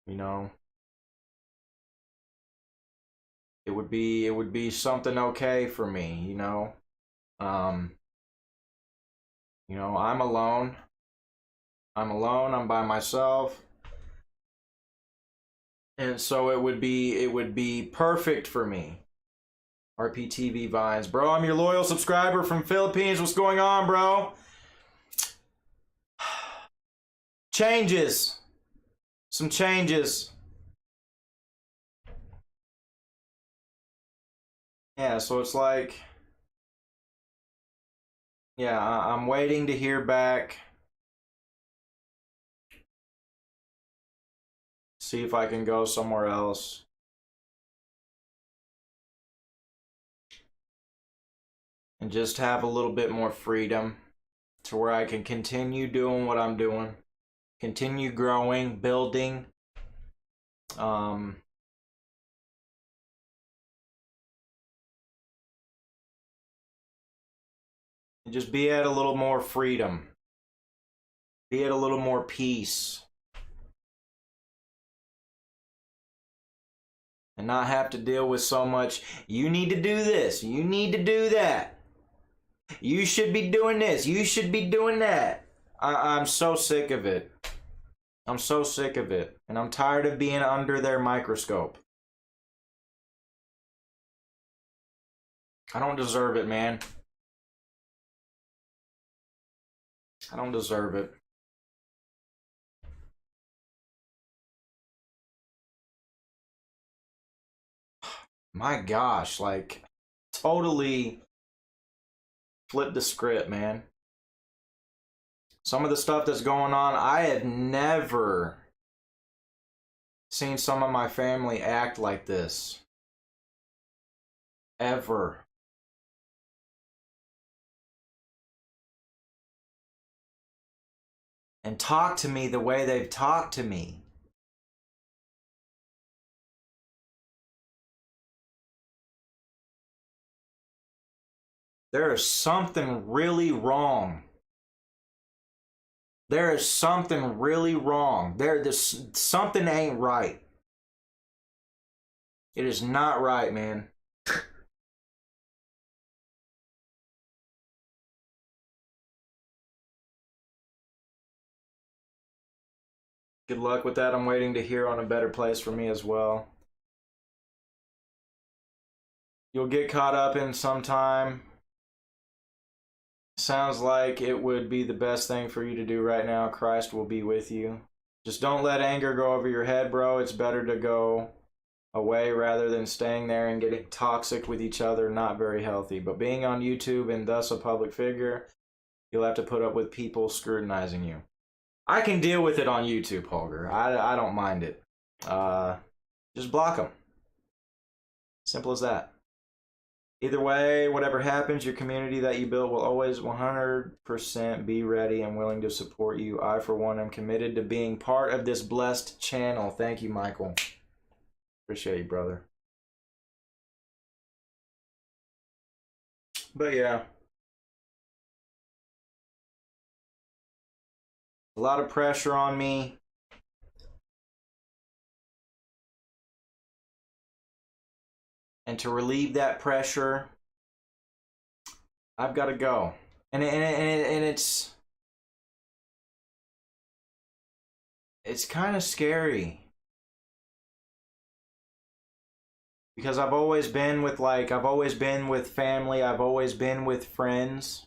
you know, it would be something okay for me, you know. You know, I'm alone. I'm by myself. And so it would be perfect for me. RPTV Vines. Bro, I'm your loyal subscriber from Philippines. What's going on, bro? Changes. Some changes. Yeah, so it's like, yeah, I'm waiting to hear back. See if I can go somewhere else. and just have a little bit more freedom to where I can continue doing what I'm doing, continue growing, building, and just be at a little more freedom, be at a little more peace, and not have to deal with so much, you need to do this, you need to do that, you should be doing this, you should be doing that. I'm so sick of it. I'm so sick of it. And I'm tired of being under their microscope. I don't deserve it, man. I don't deserve it. My gosh, like, totally flip the script, man. Some of the stuff that's going on, I have never seen some of my family act like this. Ever. And talk to me the way they've talked to me. There is something really wrong. There is something really wrong. Something ain't right. It is not right, man. Good luck with that. I'm waiting to hear on a better place for me as well. You'll get caught up in sometime. Sounds like it would be the best thing for you to do right now. Christ will be with you. Just don't let anger go over your head, bro. It's better to go away rather than staying there and getting toxic with each other. Not very healthy. But being on YouTube and thus a public figure, you'll have to put up with people scrutinizing you. I can deal with it on YouTube, Holger. I don't mind it. Just block them. Simple as that. Either way, whatever happens, your community that you build will always 100% be ready and willing to support you. I, for one, am committed to being part of this blessed channel. Thank you, Michael. Appreciate you, brother. But yeah. A lot of pressure on me. And to relieve that pressure, I've got to go. And it's kind of scary. Because I've always been with family, I've always been with friends.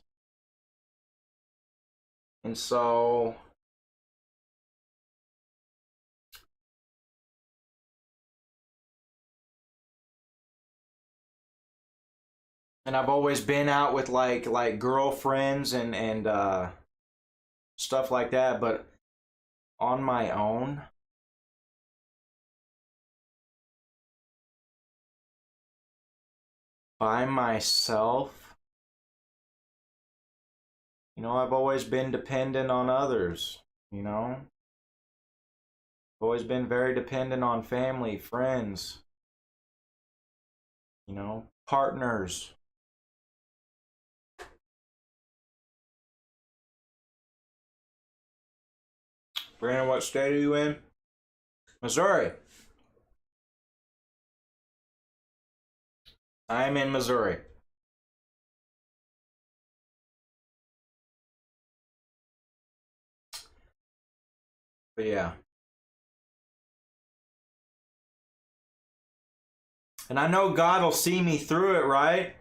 And so and I've always been out with like girlfriends and stuff like that, but on my own, by myself, you know, I've always been dependent on others, you know? I've always been very dependent on family, friends, you know, partners. Brandon, what state are you in? Missouri. I'm in Missouri. But yeah. And I know God will see me through it, right?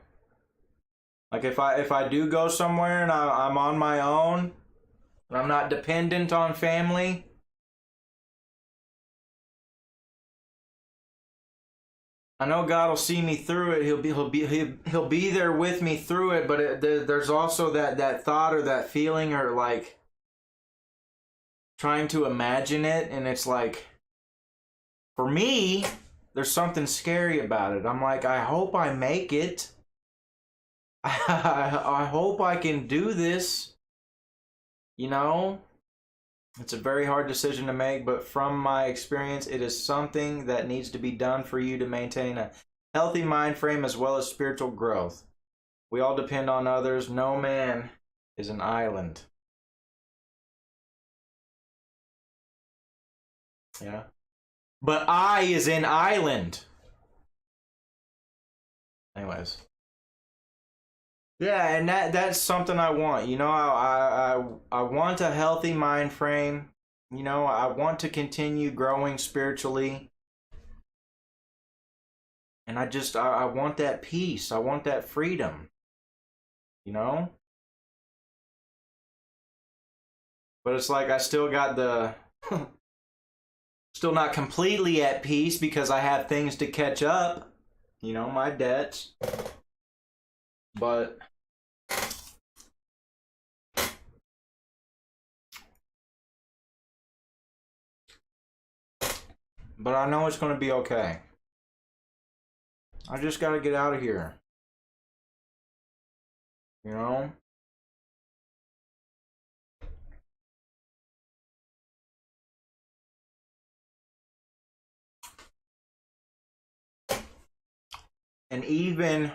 Like if I do go somewhere and I'm on my own, and I'm not dependent on family, I know God will see me through it. He'll be there with me through it. But there's also that thought or that feeling or like trying to imagine it, and it's like, for me, there's something scary about it. I'm like, I hope I make it. I hope I can do this. You know, it's a very hard decision to make, but from my experience, it is something that needs to be done for you to maintain a healthy mind frame as well as spiritual growth. We all depend on others. No man is an island. Yeah. But I is an island. Anyways. Yeah, and that's something I want. You know, I want a healthy mind frame. You know, I want to continue growing spiritually. And I want that peace. I want that freedom. You know? But it's like I still got the still not completely at peace because I have things to catch up. You know, my debts. But I know it's going to be okay. I just got to get out of here. You know? And even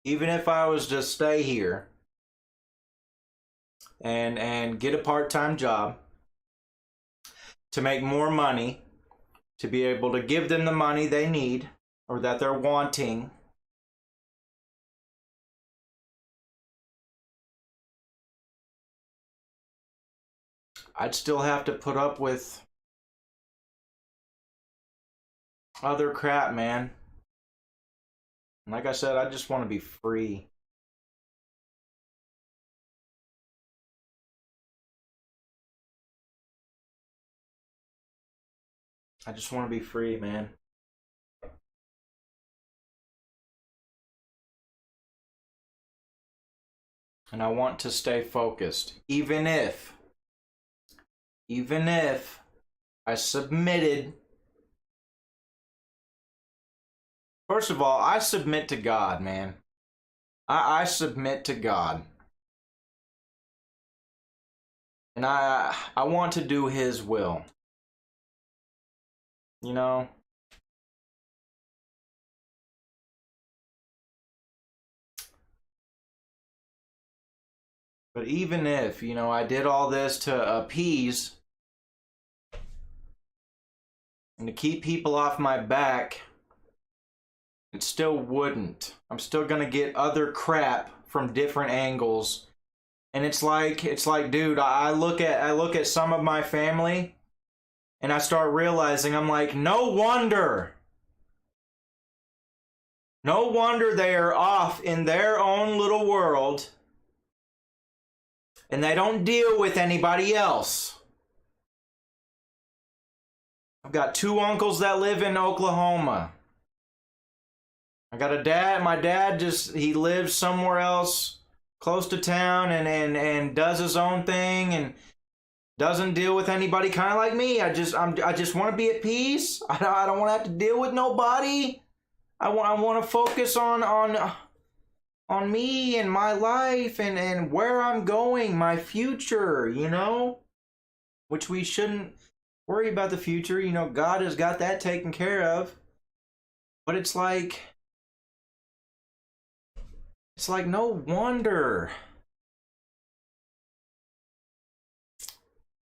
if I was to stay here and get a part-time job to make more money, to be able to give them the money they need or that they're wanting, I'd still have to put up with other crap, man. Like I said, I just want to be free. I just want to be free, man. And I want to stay focused. Even if I submitted. First of all, I submit to God, man. I submit to God. And I want to do His will. You know? But even if, you know, I did all this to appease and to keep people off my back, it still wouldn't. I'm still gonna get other crap from different angles. And it's like, dude, I look at some of my family and I start realizing, I'm like, no wonder they are off in their own little world and they don't deal with anybody else. I've got 2 uncles that live in Oklahoma. I got a dad, my dad he lives somewhere else close to town and does his own thing and doesn't deal with anybody, kind of like me. I just want to be at peace. I don't want to have to deal with nobody. I want to focus on me and my life and where I'm going, my future, you know? Which we shouldn't worry about the future. You know, God has got that taken care of. But it's like no wonder.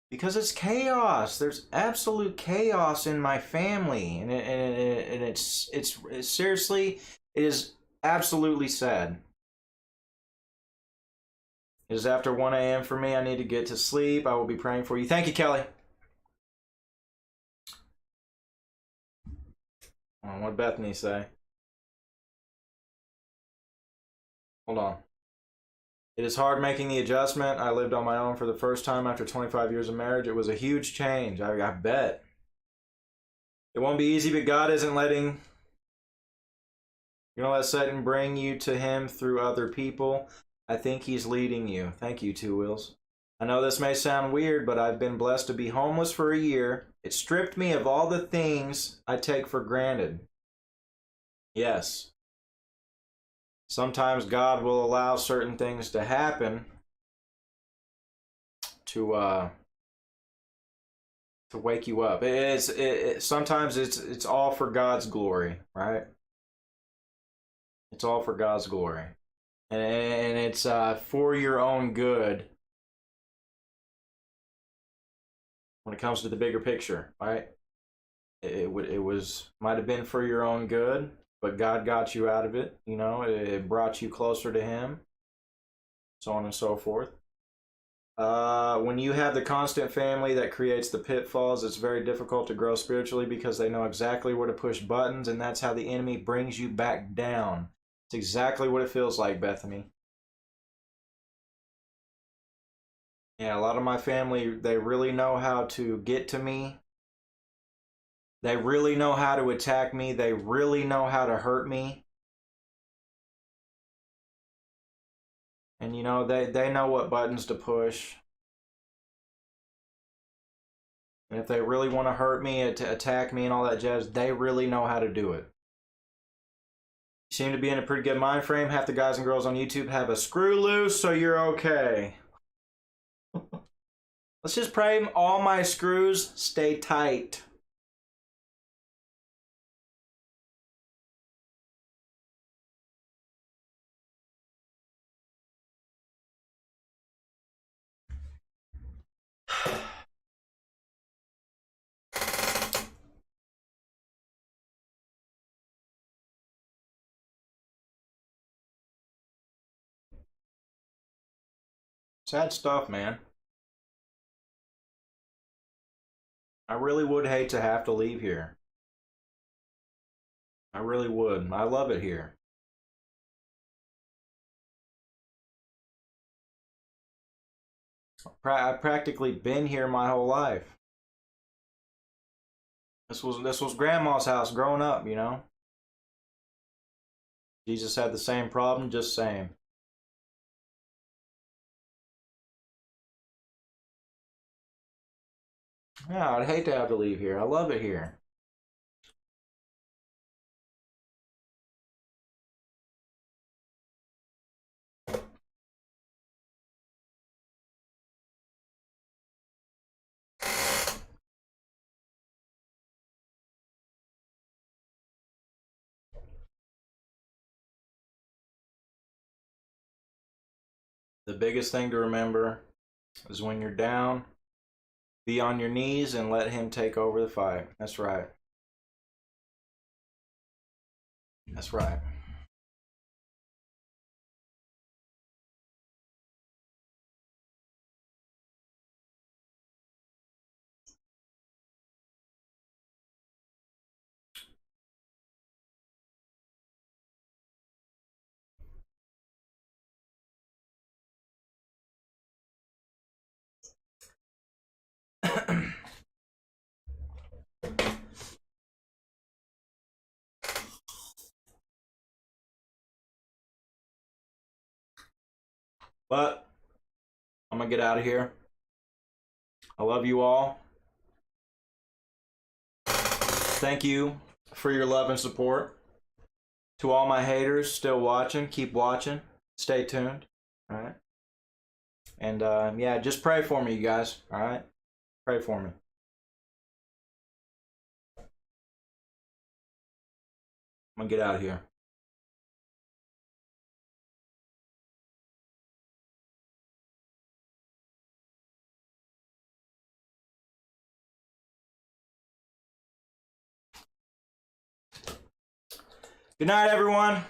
Because it's chaos. There's absolute chaos in my family, and it's seriously, it is absolutely sad. It is after 1 a.m. for me. I need to get to sleep. I will be praying for you. Thank you, Kelly. What did Bethany say? Hold on. It is hard making the adjustment. I lived on my own for the first time after 25 years of marriage. It was a huge change. I bet. It won't be easy, but God isn't letting, let Satan bring you to Him through other people. I think He's leading you. Thank you, Two Wheels. I know this may sound weird, but I've been blessed to be homeless for a year. It stripped me of all the things I take for granted. Yes. Sometimes God will allow certain things to happen to wake you up. Sometimes it's all for God's glory, right? It's all for God's glory, and it's for your own good when it comes to the bigger picture, right? It might have been for your own good, but God got you out of it. You know, it brought you closer to Him, so on and so forth. When you have the constant family that creates the pitfalls, it's very difficult to grow spiritually because they know exactly where to push buttons, and that's how the enemy brings you back down. It's exactly what it feels like, Bethany. Yeah, a lot of my family, they really know how to get to me. They really know how to attack me. They really know how to hurt me. And you know, they know what buttons to push. And if they really want to hurt me, to attack me and all that jazz, they really know how to do it. You seem to be in a pretty good mind frame. Half the guys and girls on YouTube have a screw loose, so you're okay. Let's just pray all my screws stay tight. Sad stuff, man. I really would hate to have to leave here. I really would. I love it here. I've practically been here my whole life. This was Grandma's house growing up, you know. Jesus had the same problem, just same. Yeah, I'd hate to have to leave here. I love it here. The biggest thing to remember is when you're down, be on your knees and let Him take over the fight. That's right. That's right. But I'm gonna get out of here. I love you all. Thank you for your love and support. To all my haters still watching, keep watching. Stay tuned. All right. And yeah, just pray for me, you guys. All right. Pray for me. I'm gonna get out of here. Good night, everyone.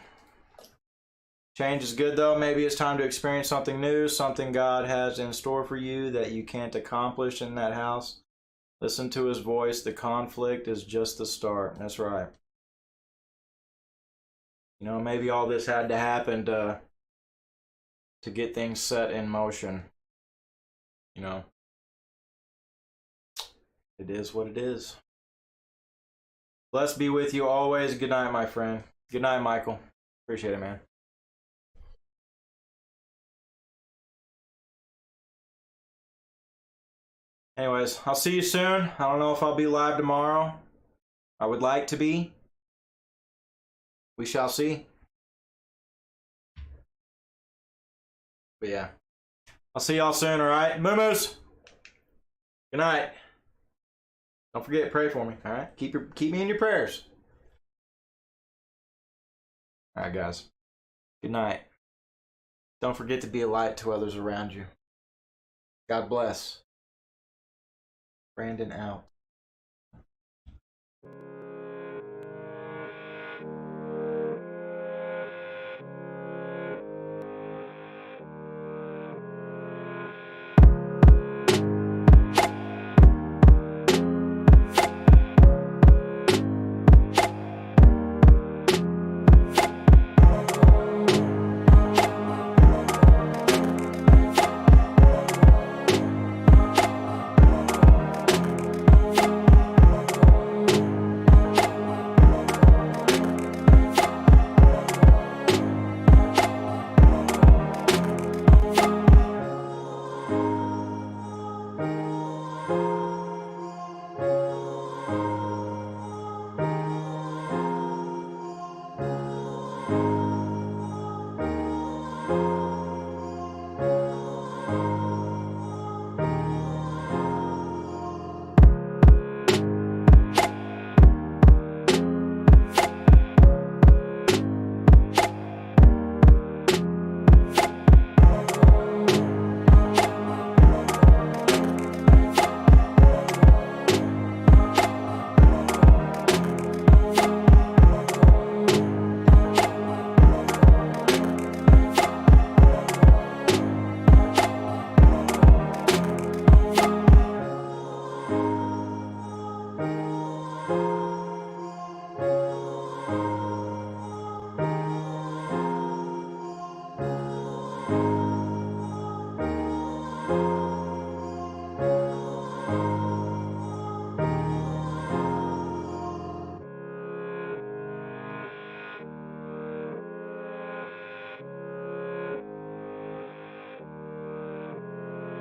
Change is good, though. Maybe it's time to experience something new, something God has in store for you that you can't accomplish in that house. Listen to His voice. The conflict is just the start. That's right. You know, maybe all this had to happen to get things set in motion. You know, it is what it is. Blessed be with you always. Good night, my friend. Good night, Michael. Appreciate it, man. Anyways, I'll see you soon. I don't know if I'll be live tomorrow. I would like to be. We shall see. But yeah. I'll see y'all soon, alright? Moo-moos! Good night. Don't forget to pray for me, alright? Keep me in your prayers. Alright, guys. Good night. Don't forget to be a light to others around you. God bless. Brandon out.